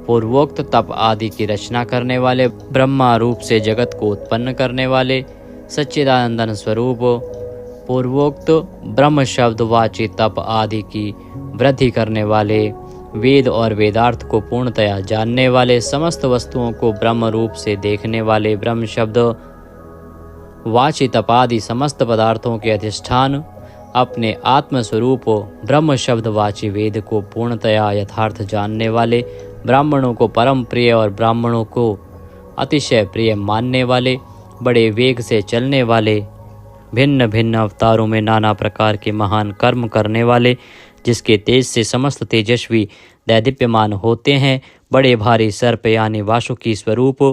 पूर्वोक्त तप आदि की रचना करने वाले, ब्रह्मा रूप से जगत को उत्पन्न करने वाले, सच्चिदानंदन स्वरूप, पूर्वोक्त ब्रह्म शब्द वाची तप आदि की वृद्धि करने वाले, वेद और वेदार्थ को पूर्णतया जानने वाले, समस्त वस्तुओं को ब्रह्म रूप से देखने वाले, ब्रह्म शब्द वाची तपादि समस्त पदार्थों के अधिष्ठान, अपने आत्म स्वरूप ब्रह्म शब्द वाची वेद को पूर्णतया यथार्थ जानने वाले, ब्राह्मणों को परम प्रिय और ब्राह्मणों को अतिशय प्रिय मानने वाले, बड़े वेग से चलने वाले, भिन्न भिन्न अवतारों में नाना प्रकार के महान कर्म करने वाले, जिसके तेज से समस्त तेजस्वी दैदीप्यमान होते हैं, बड़े भारी सर्प यानी वासुकी स्वरूप,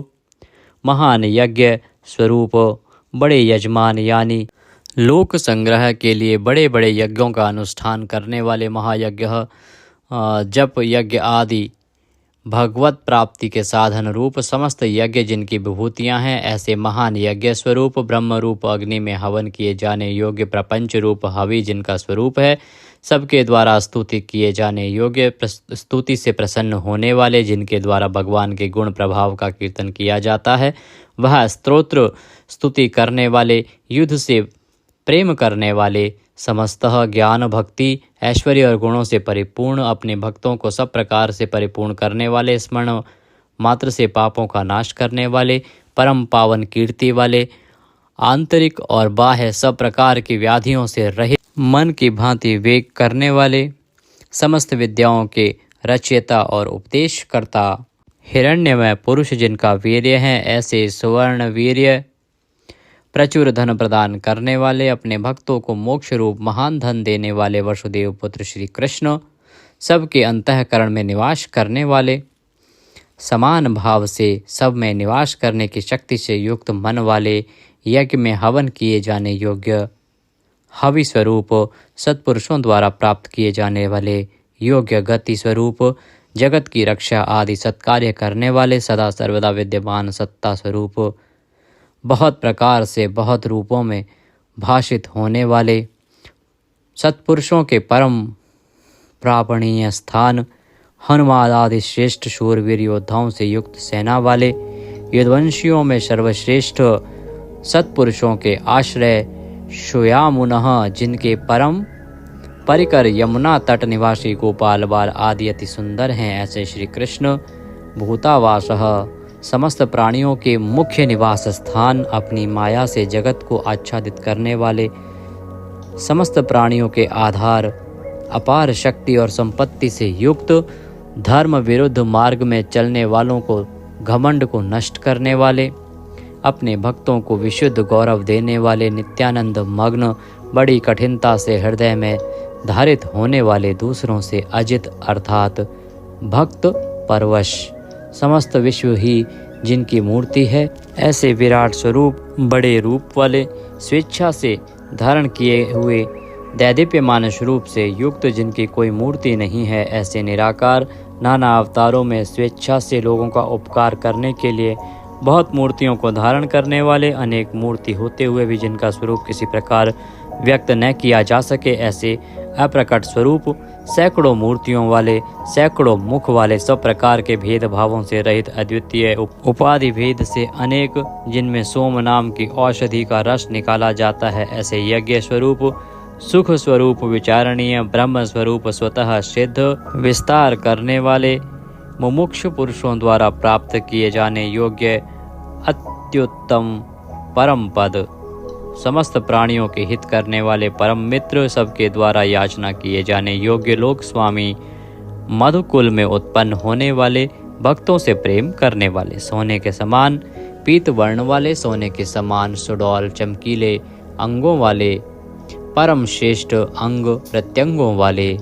महान यज्ञ स्वरूप, बड़े यजमान यानी लोक संग्रह के लिए बड़े बड़े यज्ञों का अनुष्ठान करने वाले, महायज्ञ जप यज्ञ आदि भगवत प्राप्ति के साधन रूप समस्त यज्ञ जिनकी विभूतियां हैं, ऐसे महान यज्ञ स्वरूप ब्रह्म रूप अग्नि में हवन किए जाने योग्य प्रपंच रूप हवि जिनका स्वरूप है, सबके द्वारा स्तुति किए जाने योग्य स्तुति से प्रसन्न होने वाले, जिनके द्वारा भगवान के गुण प्रभाव का कीर्तन किया जाता है, वह स्तोत्र स्तुति करने वाले, युद्ध से प्रेम करने वाले, समस्तः ज्ञान भक्ति ऐश्वर्य और गुणों से परिपूर्ण, अपने भक्तों को सब प्रकार से परिपूर्ण करने वाले, स्मरण मात्र से पापों का नाश करने वाले, परम पावन कीर्ति वाले, आंतरिक और बाह्य सब प्रकार की व्याधियों से रहित, मन की भांति वेग करने वाले, समस्त विद्याओं के रचयिता और उपदेशकर्ता, हिरण्यमय पुरुष जिनका वीर्य है, ऐसे सुवर्ण वीर्य प्रचुर धन प्रदान करने वाले, अपने भक्तों को मोक्ष रूप महान धन देने वाले वसुदेव पुत्र श्री कृष्ण, सबके अंतःकरण में निवास करने वाले, समान भाव से सब में निवास करने की शक्ति से युक्त मन वाले, यज्ञ में हवन किए जाने योग्य हवि स्वरूप, सत्पुरुषों द्वारा प्राप्त किए जाने वाले योग्य गति स्वरूप, जगत की रक्षा आदि सत्कार्य करने वाले, सदा सर्वदा विद्यमान सत्ता स्वरूप, बहुत प्रकार से बहुत रूपों में भाषित होने वाले, सत्पुरुषों के परम प्रापणीय स्थान, हनुमान आदि श्रेष्ठ शूरवीर योद्धाओं से युक्त सेना वाले, यदुवंशियों में सर्वश्रेष्ठ सत्पुरुषों के आश्रय, श्यामुनः जिनके परम परिकर यमुना तट निवासी गोपाल बाल आदि अति सुंदर हैं, ऐसे श्री कृष्ण भूतावासः समस्त प्राणियों के मुख्य निवास स्थान, अपनी माया से जगत को आच्छादित करने वाले, समस्त प्राणियों के आधार, अपार शक्ति और संपत्ति से युक्त, धर्म विरुद्ध मार्ग में चलने वालों को घमंड को नष्ट करने वाले, अपने भक्तों को विशुद्ध गौरव देने वाले, नित्यानंद मग्न, बड़ी कठिनता से हृदय में धारित होने वाले, दूसरों से अजित अर्थात भक्त परवश, समस्त विश्व ही जिनकी मूर्ति है, ऐसे विराट स्वरूप बड़े रूप वाले, स्वेच्छा से धारण किए हुए दैदीप्यमान स्वरूप से युक्त, जिनकी कोई मूर्ति नहीं है, ऐसे निराकार नाना अवतारों में स्वेच्छा से लोगों का उपकार करने के लिए बहुत मूर्तियों को धारण करने वाले, अनेक मूर्ति होते हुए भी जिनका स्वरूप किसी प्रकार व्यक्त न किया जा सके, ऐसे अप्रकट स्वरूप, सैकड़ों मूर्तियों वाले, सैकड़ों मुख वाले, सब प्रकार के भेदभावों से रहित, अद्वितीय उपाधि भेद से अनेक, जिनमें सोम नाम की औषधि का रस निकाला जाता है, ऐसे यज्ञ स्वरूप, सुख स्वरूप, विचारणीय ब्रह्म स्वरूप, स्वतः सिद्ध विस्तार करने वाले, मुमुक्षु पुरुषों द्वारा प्राप्त किए जाने योग्य अत्युत्तम परम पद, समस्त प्राणियों के हित करने वाले परम मित्र, सबके द्वारा याचना किए जाने योग्य लोक स्वामी, मधुकुल में उत्पन्न होने वाले, भक्तों से प्रेम करने वाले, सोने के समान पीत वर्ण वाले, सोने के समान सुडौल चमकीले अंगों वाले, परम श्रेष्ठ अंग प्रत्यंगों वाले,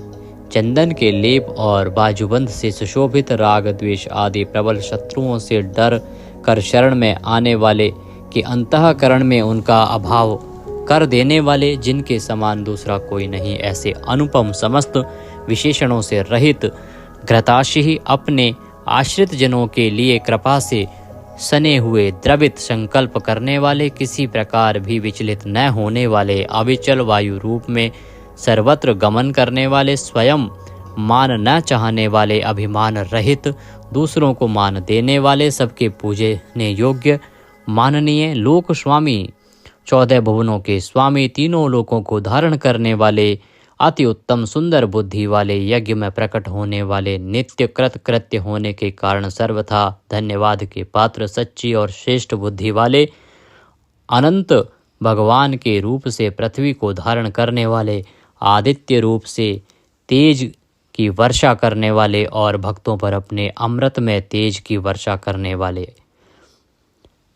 चंदन के लेप और बाजूबंद से सुशोभित, राग द्वेष आदि प्रबल शत्रुओं से डर कर शरण में आने वाले, कि अंतःकरण में उनका अभाव कर देने वाले, जिनके समान दूसरा कोई नहीं, ऐसे अनुपम समस्त विशेषणों से रहित, घृताशी अपने आश्रित जनों के लिए कृपा से सने हुए, द्रवित संकल्प करने वाले, किसी प्रकार भी विचलित न होने वाले, अविचल वायु रूप में सर्वत्र गमन करने वाले, स्वयं मान न चाहने वाले, अभिमान रहित, दूसरों को मान देने वाले, सबके पूजने योग्य माननीय लोक स्वामी, 14 भुवनों के स्वामी, तीनों लोकों को धारण करने वाले, अति उत्तम सुंदर बुद्धि वाले, यज्ञ में प्रकट होने वाले, नित्य कृत कृत्य होने के कारण सर्वथा धन्यवाद के पात्र, सच्ची और श्रेष्ठ बुद्धि वाले, अनंत भगवान के रूप से पृथ्वी को धारण करने वाले, आदित्य रूप से तेज की वर्षा करने वाले और भक्तों पर अपने अमृत में तेज की वर्षा करने वाले,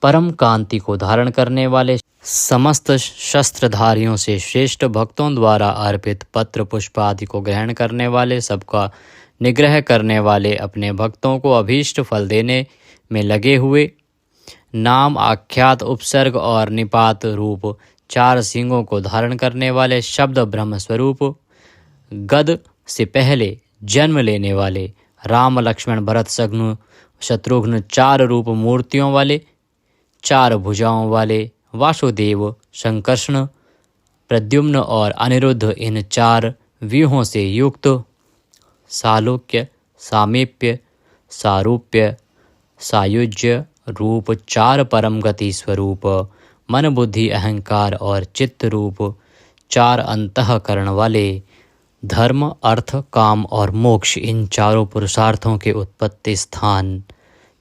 परम कांति को धारण करने वाले, समस्त शस्त्रधारियों से श्रेष्ठ, भक्तों द्वारा अर्पित पत्र पुष्प आदि को ग्रहण करने वाले, सबका निग्रह करने वाले, अपने भक्तों को अभीष्ट फल देने में लगे हुए, नाम आख्यात उपसर्ग और निपात रूप 4 सिंगों को धारण करने वाले, शब्द ब्रह्म स्वरूप, गद से पहले जन्म लेने वाले, राम लक्ष्मण भरत शत्रुघ्न 4 रूप मूर्तियों वाले, 4 भुजाओं वाले वासुदेव, संकर्षण, प्रद्युम्न और अनिरुद्ध इन 4 व्यूहों से युक्त, सालोक्य, सामीप्य, सारूप्य, सायुज्य रूप 4 परम गति स्वरूप, मन बुद्धि अहंकार और चित्त रूप 4 अंतःकरण वाले, धर्म अर्थ काम और मोक्ष इन 4 पुरुषार्थों के उत्पत्ति स्थान,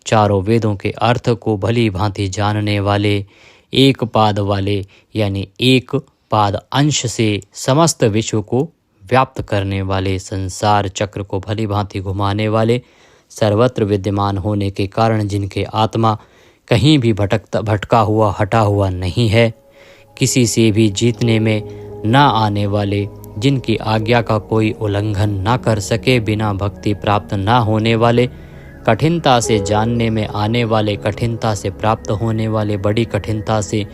4 वेदों के अर्थ को भली भांति जानने वाले, एक पाद वाले यानी एक पाद अंश से समस्त विश्व को व्याप्त करने वाले, संसार चक्र को भली भांति घुमाने वाले, सर्वत्र विद्यमान होने के कारण जिनके आत्मा कहीं भी भटका हुआ हटा हुआ नहीं है, किसी से भी जीतने में न आने वाले, जिनकी आज्ञा का कोई उल्लंघन न कर सके, बिना भक्ति प्राप्त न होने वाले, कठिनता से जानने में आने वाले, कठिनता से प्राप्त होने वाले, बड़ी कठिनता से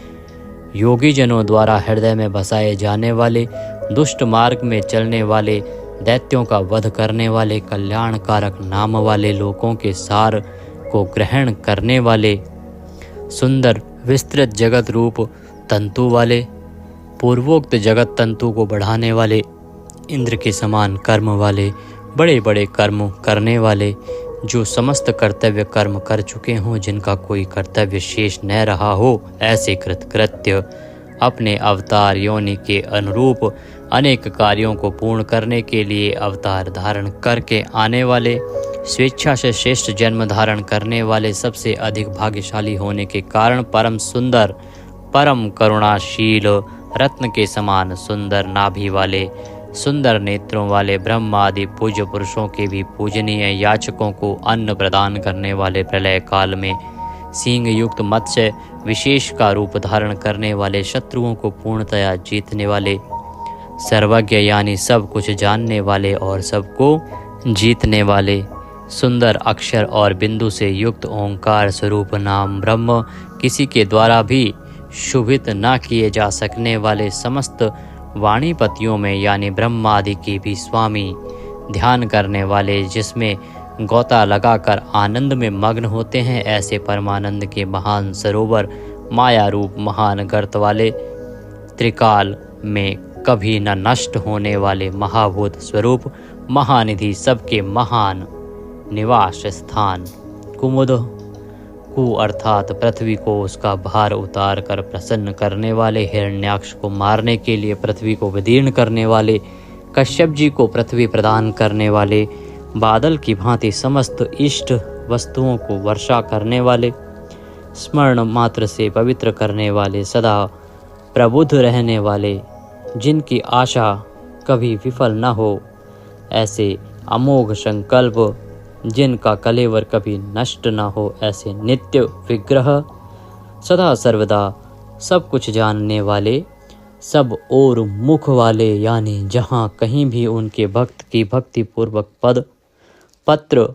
योगी जनों द्वारा हृदय में बसाए जाने वाले, दुष्ट मार्ग में चलने वाले, दैत्यों का वध करने वाले, कल्याणकारक नाम वाले, लोकों के सार को ग्रहण करने वाले, सुंदर विस्तृत जगत रूप तंतु वाले, पूर्वोक्त जगत तंतु को बढ़ाने वाले, इंद्र के समान कर्म वाले, बड़े बड़े कर्म करने वाले, जो समस्त कर्तव्य कर्म कर चुके हों, जिनका कोई कर्तव्य शेष न रहा हो, ऐसे कृतकृत्य अपने अवतार योनि के अनुरूप अनेक कार्यों को पूर्ण करने के लिए अवतार धारण करके आने वाले, स्वेच्छा से श्रेष्ठ जन्म धारण करने वाले, सबसे अधिक भाग्यशाली होने के कारण परम सुंदर, परम करुणाशील, रत्न के समान सुंदर नाभि वाले, सुंदर नेत्रों वाले, ब्रह्मा आदि पूज्य पुरुषों के भी पूजनीय, याचकों को अन्न प्रदान करने वाले, प्रलय काल में सींग युक्त मत्स्य विशेष का रूप धारण करने वाले, शत्रुओं को पूर्णतया जीतने वाले, सर्वज्ञ यानी सब कुछ जानने वाले और सबको जीतने वाले, सुंदर अक्षर और बिंदु से युक्त ओंकार स्वरूप नाम ब्रह्म, किसी के द्वारा भी शुभित न किए जा सकने वाले, समस्त वाणीपतियों में यानी ब्रह्मा आदि के भी स्वामी, ध्यान करने वाले, जिसमें गोता लगाकर आनंद में मग्न होते हैं, ऐसे परमानंद के महान सरोवर, माया रूप महान गर्त वाले, त्रिकाल में कभी न नष्ट होने वाले महाभूत स्वरूप, महानिधि, सबके महान निवास स्थान, कुमुद, कु अर्थात पृथ्वी को उसका भार उतार कर प्रसन्न करने वाले, हिरण्याक्ष को मारने के लिए पृथ्वी को विदीर्ण करने वाले, कश्यप जी को पृथ्वी प्रदान करने वाले, बादल की भांति समस्त इष्ट वस्तुओं को वर्षा करने वाले, स्मरण मात्र से पवित्र करने वाले, सदा प्रबुद्ध रहने वाले, जिनकी आशा कभी विफल न हो, ऐसे अमोघ संकल्प, जिनका कलेवर कभी नष्ट न हो, ऐसे नित्य विग्रह, सदा सर्वदा सब कुछ जानने वाले, सब और मुख वाले, यानी जहाँ कहीं भी उनके भक्त की भक्ति पूर्वक पद पत्र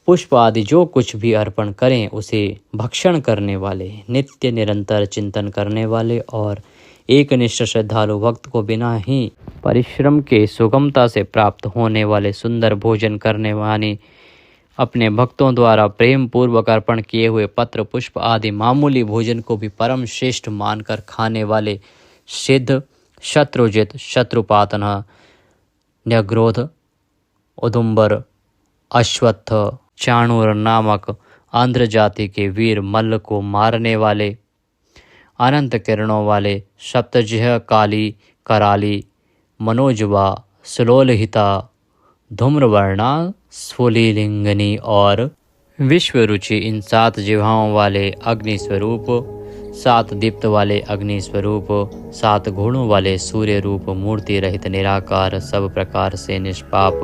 पुष्प आदि जो कुछ भी अर्पण करें उसे भक्षण करने वाले, नित्य निरंतर चिंतन करने वाले और एकनिष्ठ श्रद्धालु भक्त को बिना ही परिश्रम के सुगमता से प्राप्त होने वाले, सुंदर भोजन करने वाले, अपने भक्तों द्वारा प्रेम पूर्वक अर्पण किए हुए पत्र पुष्प आदि मामूली भोजन को भी परम श्रेष्ठ मानकर खाने वाले, सिद्ध, शत्रुजित, शत्रुपातन, न्यग्रोध, उदुम्बर, अश्वत्थ, चाणूर नामक आंध्र जाति के वीर मल्ल को मारने वाले, अनंत किरणों वाले, सप्तजिह, काली, कराली, मनोजवा, सुलोलहिता, धूम्रवर्णा, स्फुलिंगनी और विश्वरुचि, इन 7 जिह्वाओं वाले अग्नि स्वरूप, 7 दीप्त वाले अग्नि स्वरूप, 7 गुणों वाले सूर्य रूप, मूर्ति रहित निराकार, सब प्रकार से निष्पाप,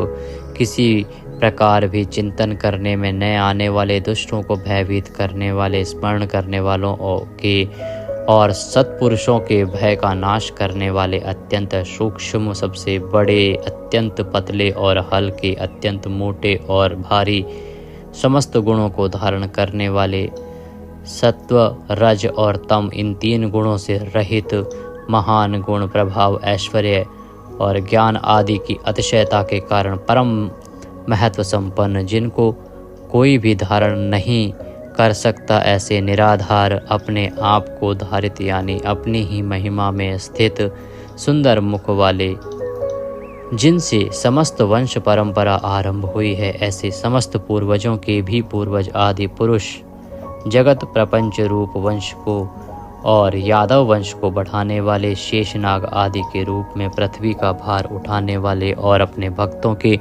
किसी प्रकार भी चिंतन करने में न आने वाले, दुष्टों को भयभीत करने वाले, स्मरण करने वालों के और सत्पुरुषों के भय का नाश करने वाले, अत्यंत सूक्ष्म, सबसे बड़े, अत्यंत पतले और हल्के, अत्यंत मोटे और भारी, समस्त गुणों को धारण करने वाले, सत्व, रज और तम, इन 3 गुणों से रहित, महान गुण, प्रभाव, ऐश्वर्य और ज्ञान आदि की अतिशयता के कारण परम महत्व संपन्न, जिनको कोई भी धारण नहीं कर सकता, ऐसे निराधार, अपने आप को धारित यानी अपनी ही महिमा में स्थित सुंदर मुख वाले, जिनसे समस्त वंश परंपरा आरंभ हुई है, ऐसे समस्त पूर्वजों के भी पूर्वज आदि पुरुष, जगत प्रपंच रूप वंश को और यादव वंश को बढ़ाने वाले, शेषनाग आदि के रूप में पृथ्वी का भार उठाने वाले और अपने भक्तों के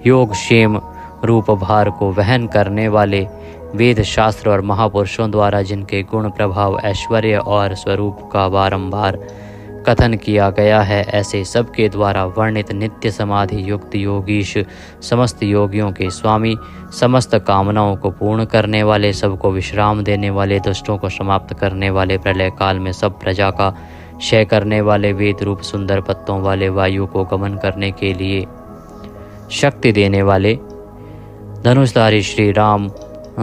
योग क्षेम रूप भार को वहन करने वाले, वेद शास्त्र और महापुरुषों द्वारा जिनके गुण प्रभाव ऐश्वर्य और स्वरूप का बारंबार कथन किया गया है, ऐसे सबके द्वारा वर्णित नित्य समाधि युक्त योगीश, समस्त योगियों के स्वामी, समस्त कामनाओं को पूर्ण करने वाले, सबको विश्राम देने वाले, दुष्टों को समाप्त करने वाले, प्रलय काल में सब प्रजा का क्षय करने वाले, वेद रूप सुंदर पत्तों वाले, वायु को गमन करने के लिए शक्ति देने वाले, धनुषधारी श्री राम,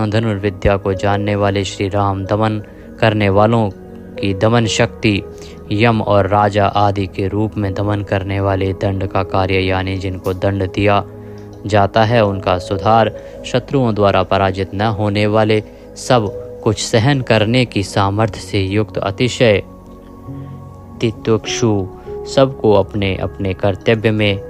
धनुर्विद्या को जानने वाले श्री राम, दमन करने वालों की दमन शक्ति, यम और राजा आदि के रूप में दमन करने वाले, दंड का कार्य यानी जिनको दंड दिया जाता है उनका सुधार, शत्रुओं द्वारा पराजित न होने वाले, सब कुछ सहन करने की सामर्थ्य से युक्त, अतिशय तितिक्षु, सबको अपने अपने कर्तव्य में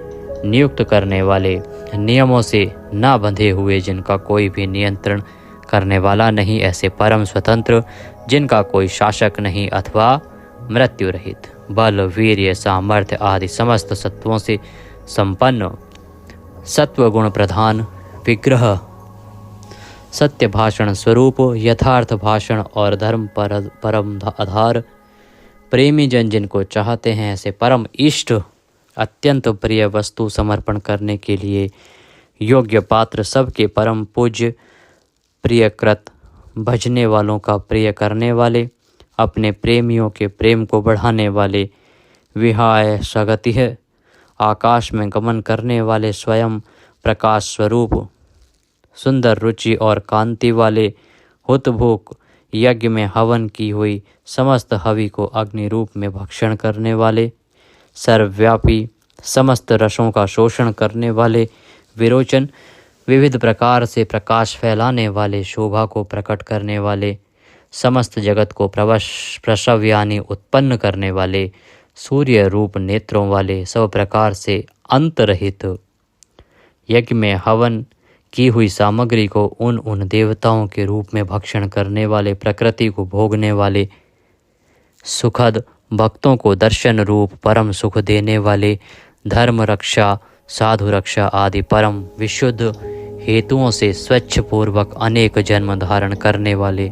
नियुक्त करने वाले, नियमों से न बंधे हुए, जिनका कोई भी नियंत्रण करने वाला नहीं, ऐसे परम स्वतंत्र, जिनका कोई शासक नहीं, अथवा मृत्यु रहित, बल वीर्य सामर्थ्य आदि समस्त सत्वों से संपन्न, सत्व गुण प्रधान, विग्रह सत्य भाषण स्वरूप, यथार्थ भाषण और धर्म परम आधार, प्रेमी जन जिनको चाहते हैं, ऐसे परम इष्ट, अत्यंत प्रिय वस्तु समर्पण करने के लिए योग्य पात्र, सबके परम पूज्य, प्रियकृत, भजने वालों का प्रिय करने वाले, अपने प्रेमियों के प्रेम को बढ़ाने वाले, विहाय सगति है, आकाश में गमन करने वाले, स्वयं प्रकाश स्वरूप, सुंदर रुचि और कांति वाले, हुतभुक, यज्ञ में हवन की हुई समस्त हवि को अग्नि रूप में भक्षण करने वाले, सर्वव्यापी, समस्त रसों का शोषण करने वाले, विरोचन, विविध प्रकार से प्रकाश फैलाने वाले, शोभा को प्रकट करने वाले, समस्त जगत को प्रसव यानी उत्पन्न करने वाले, सूर्य रूप नेत्रों वाले, सब प्रकार से अंतरहित, यज्ञ में हवन की हुई सामग्री को उन देवताओं के रूप में भक्षण करने वाले, प्रकृति को भोगने वाले, सुखद, भक्तों को दर्शन रूप परम सुख देने वाले, धर्म रक्षा, साधु रक्षा आदि परम विशुद्ध हेतुओं से स्वच्छ पूर्वक अनेक जन्म धारण करने वाले,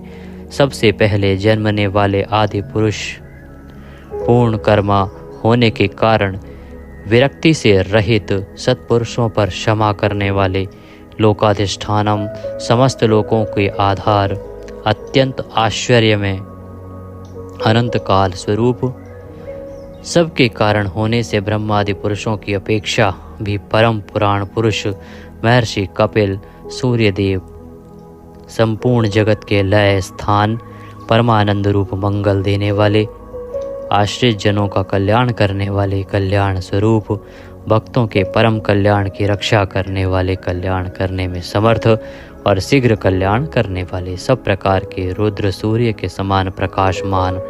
सबसे पहले जन्मने वाले आदि पुरुष, पूर्ण कर्मा होने के कारण विरक्ति से रहित, सत्पुरुषों पर क्षमा करने वाले, लोकाधिष्ठानम, समस्त लोकों के आधार, अत्यंत आश्चर्य में अनंत काल स्वरूप, सबके कारण होने से ब्रह्मादि पुरुषों की अपेक्षा भी परम पुराण पुरुष, महर्षि कपिल, सूर्यदेव, संपूर्ण जगत के लय स्थान, परमानंद रूप मंगल देने वाले, आश्रित जनों का कल्याण करने वाले, कल्याण स्वरूप, भक्तों के परम कल्याण की रक्षा करने वाले, कल्याण करने में समर्थ और शीघ्र कल्याण करने वाले, सब प्रकार के रुद्र सूर्य के समान प्रकाशमान,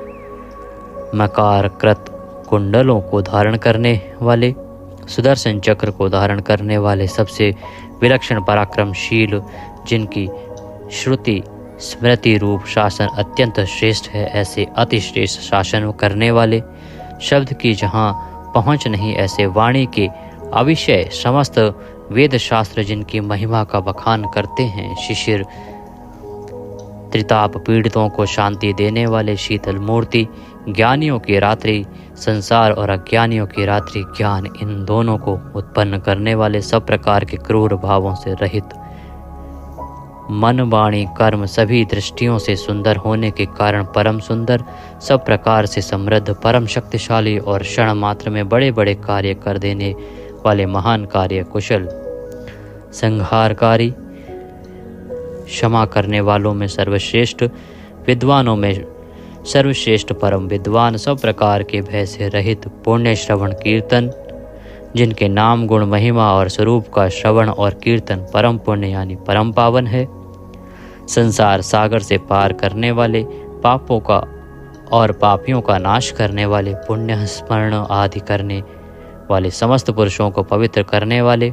मकार कृत कुंडलों को धारण करने वाले, सुदर्शन चक्र को धारण करने वाले, सबसे विलक्षण पराक्रमशील, जिनकी श्रुति स्मृति रूप शासन अत्यंत श्रेष्ठ है, ऐसे अति श्रेष्ठ शासन करने वाले, शब्द की जहाँ पहुँच नहीं, ऐसे वाणी के अविषय समस्त वेद शास्त्र जिनकी महिमा का बखान करते हैं, शिशिर त्रिताप पीड़ितों को शांति देने वाले, शीतल मूर्ति, ज्ञानियों की रात्रि संसार और अज्ञानियों की रात्रि ज्ञान, इन दोनों को उत्पन्न करने वाले, सब प्रकार के क्रूर भावों से रहित, मन वाणी कर्म सभी दृष्टियों से सुंदर होने के कारण परम सुंदर, सब प्रकार से समृद्ध, परम शक्तिशाली और क्षण मात्र में बड़े बड़े कार्य कर देने वाले, महान कार्य कुशल, संहारकारी, क्षमा करने वालों में सर्वश्रेष्ठ, विद्वानों में सर्वश्रेष्ठ परम विद्वान, सब प्रकार के भय से रहित, पुण्य श्रवण कीर्तन जिनके नाम, गुण, महिमा और स्वरूप का श्रवण और कीर्तन परम पुण्य यानी परम पावन है। संसार सागर से पार करने वाले, पापों का और पापियों का नाश करने वाले, पुण्य स्मरण आदि करने वाले, समस्त पुरुषों को पवित्र करने वाले,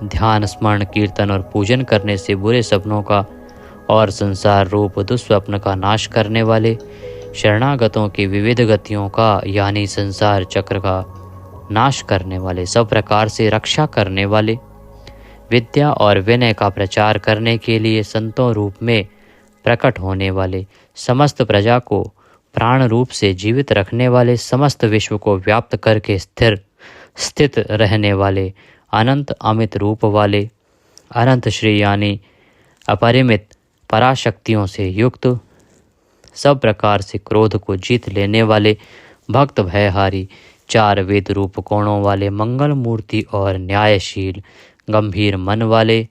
ध्यान, स्मरण, कीर्तन और पूजन करने से बुरे सपनों का और संसार रूप दुस्वप्न का नाश करने वाले, शरणागतों की विविध गतियों का यानी संसार चक्र का नाश करने वाले, सब प्रकार से रक्षा करने वाले, विद्या और विनय का प्रचार करने के लिए संतों रूप में प्रकट होने वाले, समस्त प्रजा को प्राण रूप से जीवित रखने वाले, समस्त विश्व को व्याप्त करके स्थित रहने वाले, अनंत अमित रूप वाले, अनंत श्री यानी अपरिमित पराशक्तियों से युक्त, सब प्रकार से क्रोध को जीत लेने वाले, भक्त भयहारी, चार वेद रूप कोणों वाले, मंगल मूर्ति और न्यायशील गंभीर मन वाले,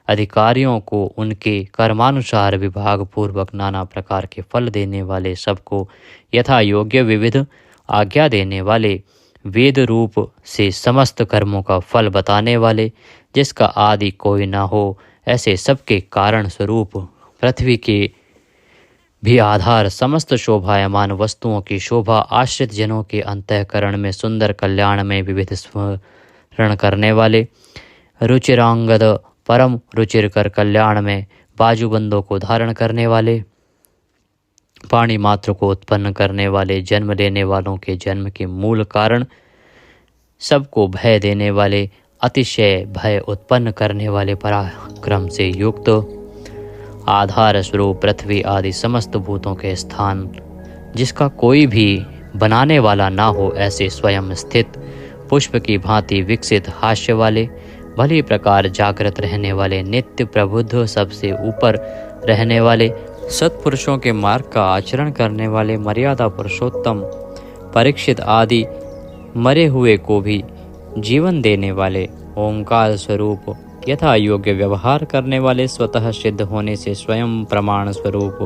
अधिकारियों को उनके कर्मानुसार विभाग पूर्वक नाना प्रकार के फल देने वाले, सबको यथा योग्य विविध आज्ञा देने वाले, वेद रूप से समस्त कर्मों का फल बताने वाले, जिसका आदि कोई न हो, ऐसे सबके कारण स्वरूप, पृथ्वी के भी आधार, समस्त शोभायमान वस्तुओं की शोभा, आश्रित जनों के अंतःकरण में सुंदर कल्याण में विविध स्मरण करने वाले, रुचिरांगद परम रुचिरकर कल्याण में बाजूबंदों को धारण करने वाले, पाणी मात्र को उत्पन्न करने वाले, जन्म लेने वालों के जन्म के मूल कारण, सबको भय देने वाले, अतिशय भय उत्पन्न करने वाले, पराक्रम से युक्त, आधार स्वरूप पृथ्वी आदि समस्त भूतों के स्थान, जिसका कोई भी बनाने वाला ना हो, ऐसे स्वयं स्थित, पुष्प की भांति विकसित, हास्य वाले, भली प्रकार जागृत रहने वाले, नित्य प्रबुद्ध, सबसे ऊपर रहने वाले, सत्पुरुषों के मार्ग का आचरण करने वाले, मर्यादा पुरुषोत्तम, परीक्षित आदि मरे हुए को भी जीवन देने वाले, ओंकार स्वरूप, यथा योग्य व्यवहार करने वाले, स्वतः सिद्ध होने से स्वयं प्रमाण स्वरूप,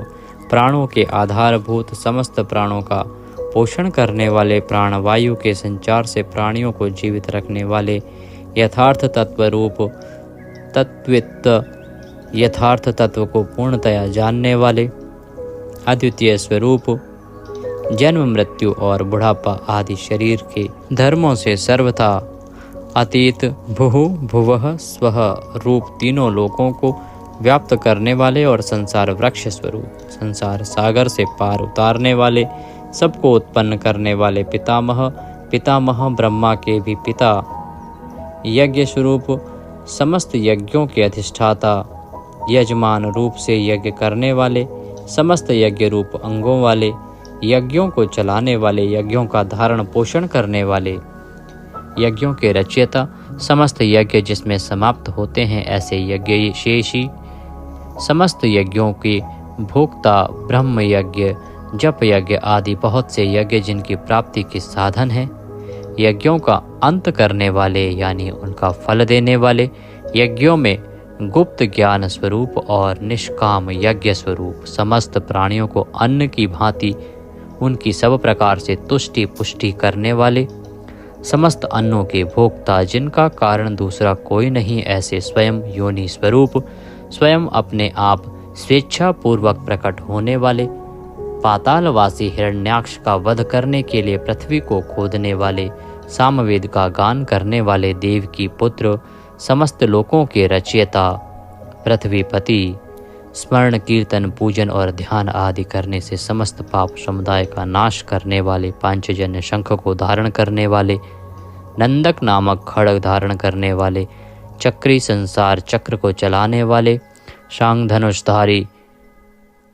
प्राणों के आधारभूत, समस्त प्राणों का पोषण करने वाले, प्राणवायु के संचार से प्राणियों को जीवित रखने वाले, यथार्थ तत्व रूप, तत्वित, यथार्थ तत्व को पूर्णतया जानने वाले, अद्वितीय स्वरूप, जन्म मृत्यु और बुढ़ापा आदि शरीर के धर्मों से सर्वथा अतीत, भुः भुवः स्वः रूप तीनों लोकों को व्याप्त करने वाले और संसार वृक्ष स्वरूप, संसार सागर से पार उतारने वाले, सबको उत्पन्न करने वाले, पितामह, पितामह ब्रह्मा के भी पिता, यज्ञ स्वरूप, समस्त यज्ञों के अधिष्ठाता, यजमान रूप से यज्ञ करने वाले, समस्त यज्ञ रूप अंगों वाले, यज्ञों को चलाने वाले, यज्ञों का धारण पोषण करने वाले, यज्ञों के रचयिता, समस्त यज्ञ जिसमें समाप्त होते हैं ऐसे यज्ञ शेषी, समस्त यज्ञों के भोक्ता, ब्रह्म यज्ञ, जप यज्ञ आदि बहुत से यज्ञ जिनकी प्राप्ति के साधन है, यज्ञों का अंत करने वाले यानी उनका फल देने वाले, यज्ञों में गुप्त ज्ञान स्वरूप और निष्काम यज्ञ स्वरूप, समस्त प्राणियों को अन्न की भांति उनकी सब प्रकार से तुष्टि पुष्टि करने वाले, समस्त अन्नों के भोक्ता, जिनका कारण दूसरा कोई नहीं, ऐसे स्वयं योनि स्वरूप, स्वयं अपने आप स्वेच्छा पूर्वक प्रकट होने वाले, पातालवासी हिरण्याक्ष का वध करने के लिए पृथ्वी को खोदने वाले, सामवेद का गान करने वाले, देव की पुत्र, समस्त लोकों के रचयिता, पृथ्वीपति, स्मरण कीर्तन पूजन और ध्यान आदि करने से समस्त पाप समुदाय का नाश करने वाले, पांचजन्य शंख को धारण करने वाले, नंदक नामक खड्ग धारण करने वाले, चक्री संसार चक्र को चलाने वाले, शांग धनुषधारी,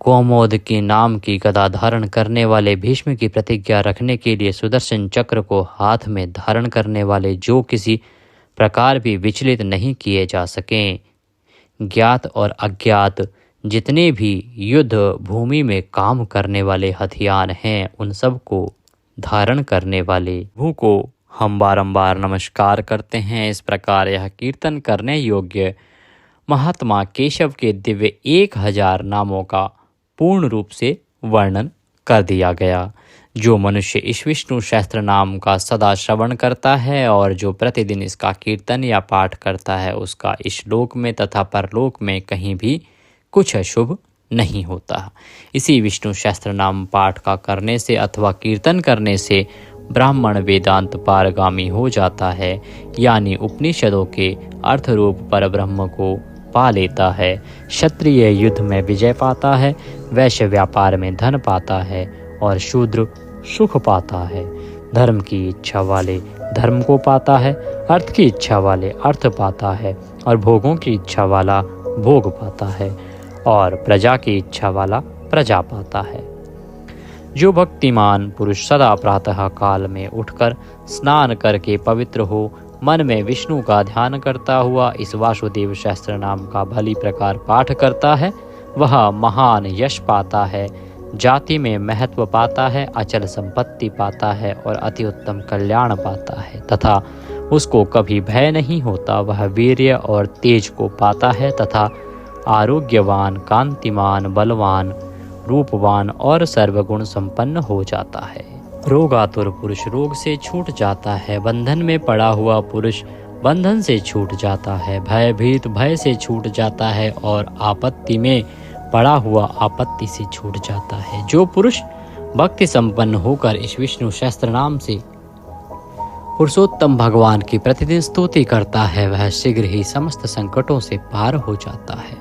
कोमोद की नाम की गदा धारण करने वाले, भीष्म की प्रतिज्ञा रखने के लिए सुदर्शन चक्र को हाथ में धारण करने वाले, जो किसी प्रकार भी विचलित नहीं किए जा सकें, ज्ञात और अज्ञात जितने भी युद्ध भूमि में काम करने वाले हथियार हैं, उन सब को धारण करने वाले प्रभु को हम बारंबार नमस्कार करते हैं। इस प्रकार यह कीर्तन करने योग्य महात्मा केशव के दिव्य 1000 नामों का पूर्ण रूप से वर्णन कर दिया गया। जो मनुष्य इस विष्णु सहस्त्र नाम का सदा श्रवण करता है और जो प्रतिदिन इसका कीर्तन या पाठ करता है, उसका इस लोक में तथा परलोक में कहीं भी कुछ अशुभ नहीं होता। इसी विष्णु सहस्त्र नाम पाठ का करने से अथवा कीर्तन करने से ब्राह्मण वेदांत पारगामी हो जाता है, यानी उपनिषदों के अर्थ रूप पर ब्रह्म को पा लेता है। क्षत्रिय युद्ध में विजय पाता है, वैश्य व्यापार में धन पाता है और शूद्र सुख पाता है। धर्म की इच्छा वाले धर्म को पाता है, अर्थ की इच्छा वाले अर्थ पाता है और भोगों की इच्छा वाला भोग पाता है और प्रजा की इच्छा वाला प्रजा पाता है। जो भक्तिमान पुरुष सदा प्रातः काल में उठकर स्नान करके पवित्र हो मन में विष्णु का ध्यान करता हुआ इस वासुदेव सहस्त्र नाम का भली प्रकार पाठ करता है, वह महान यश पाता है, जाति में महत्व पाता है, अचल संपत्ति पाता है और अति उत्तम कल्याण पाता है तथा उसको कभी भय नहीं होता। वह वीर्य और तेज को पाता है तथा आरोग्यवान, कांतिमान, बलवान, रूपवान और सर्वगुण संपन्न हो जाता है। रोगातुर पुरुष रोग से छूट जाता है, बंधन में पड़ा हुआ पुरुष बंधन से छूट जाता है, भयभीत भय से छूट जाता है और आपत्ति में पड़ा हुआ आपत्ति से छूट जाता है। जो पुरुष भक्ति संपन्न होकर इस विष्णु सहस्त्र नाम से पुरुषोत्तम भगवान की प्रतिदिन स्तुति करता है, वह शीघ्र ही समस्त संकटों से पार हो जाता है।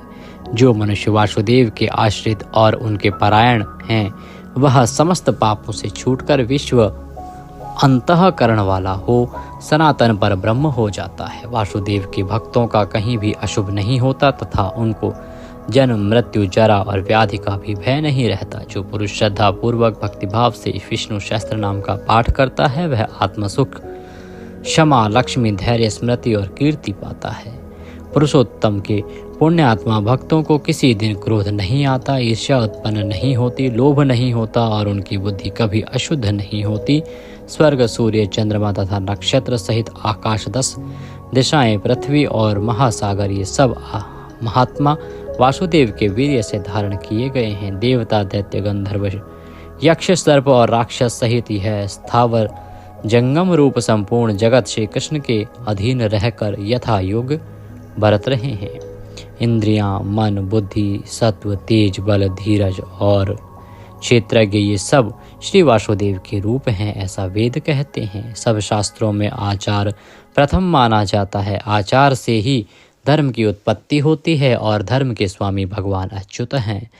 जो मनुष्य वासुदेव के आश्रित और उनके परायण हैं, वह समस्त पापों से छूटकर विश्व अंतःकरण वाला हो सनातन पर ब्रह्म हो जाता है। वासुदेव के भक्तों का कहीं भी अशुभ नहीं होता तथा उनको जन्म, मृत्यु, जरा और व्याधि का भी भय नहीं रहता। जो पुरुष श्रद्धा पूर्वक भक्तिभाव से इस विष्णु सहस्त्र नाम का पाठ करता है, वह आत्मसुख, क्षमा, लक्ष्मी, धैर्य, स्मृति और कीर्ति पाता है। पुरुषोत्तम के पुण्य आत्मा भक्तों को किसी दिन क्रोध नहीं आता, ईर्ष्या उत्पन्न नहीं होती, लोभ नहीं होता और उनकी बुद्धि कभी अशुद्ध नहीं होती। स्वर्ग, सूर्य, चंद्रमा तथा नक्षत्र सहित आकाश, 10 दिशाएं, पृथ्वी और महासागर, ये सब महात्मा वासुदेव के वीर्य से धारण किए गए हैं। देवता, दैत्य, गंधर्व, यक्ष, सर्प और राक्षस सहित यह स्थावर जंगम रूप संपूर्ण जगत श्री कृष्ण के अधीन रहकर यथा योग बरत रहे हैं। इंद्रियां, मन, बुद्धि, सत्व, तेज, बल, धीरज और क्षेत्रज्ञ, ये सब श्री वासुदेव के रूप हैं, ऐसा वेद कहते हैं। सब शास्त्रों में आचार प्रथम माना जाता है। आचार से ही धर्म की उत्पत्ति होती है और धर्म के स्वामी भगवान अच्युत हैं।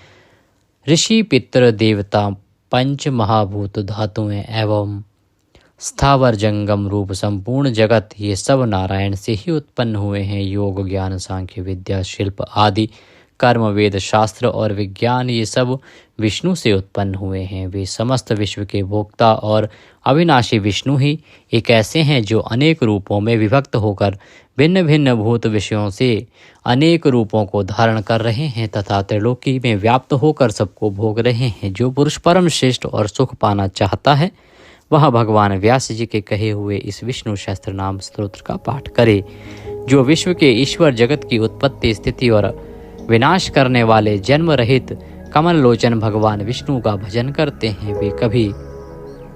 ऋषि, पितृ, देवता, पंच महाभूत, धातुएं एवं स्थावर जंगम रूप संपूर्ण जगत, ये सब नारायण से ही उत्पन्न हुए हैं। योग, ज्ञान, सांख्य, विद्या, शिल्प आदि कर्म, वेद, शास्त्र और विज्ञान, ये सब विष्णु से उत्पन्न हुए हैं। वे समस्त विश्व के भोक्ता और अविनाशी विष्णु ही एक ऐसे हैं जो अनेक रूपों में विभक्त होकर भिन्न भिन्न भूत विषयों से अनेक रूपों को धारण कर रहे हैं तथा त्रिलोकी में व्याप्त होकर सबको भोग रहे हैं। जो पुरुष परम श्रेष्ठ और सुख पाना चाहता है, वह भगवान व्यास जी के कहे हुए इस विष्णु सहस्त्र नाम स्तोत्र का पाठ करे। जो विश्व के ईश्वर, जगत की उत्पत्ति, स्थिति और विनाश करने वाले जन्म रहित कमल लोचन भगवान विष्णु का भजन करते हैं, वे कभी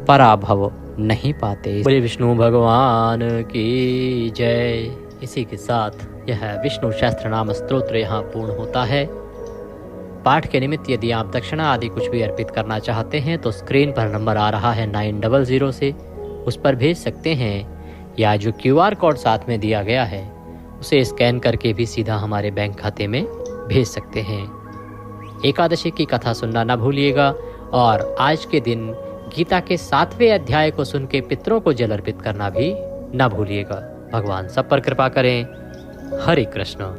पराभव नहीं पाते। बोले विष्णु भगवान की जय। इसी के साथ यह विष्णु सहस्त्र नाम स्तोत्र यहाँ पूर्ण होता है। पाठ के निमित्त यदि आप दक्षिणा आदि कुछ भी अर्पित करना चाहते हैं तो स्क्रीन पर नंबर आ रहा है 900 से, उस पर भेज सकते हैं, या जो QR कोड साथ में दिया गया है उसे स्कैन करके भी सीधा हमारे बैंक खाते में भेज सकते हैं। एकादशी की कथा सुनना ना भूलिएगा और आज के दिन गीता के 7वें अध्याय को सुन के पितरों को जल अर्पित करना भी ना भूलिएगा। भगवान सब पर कृपा करें। हरे कृष्ण।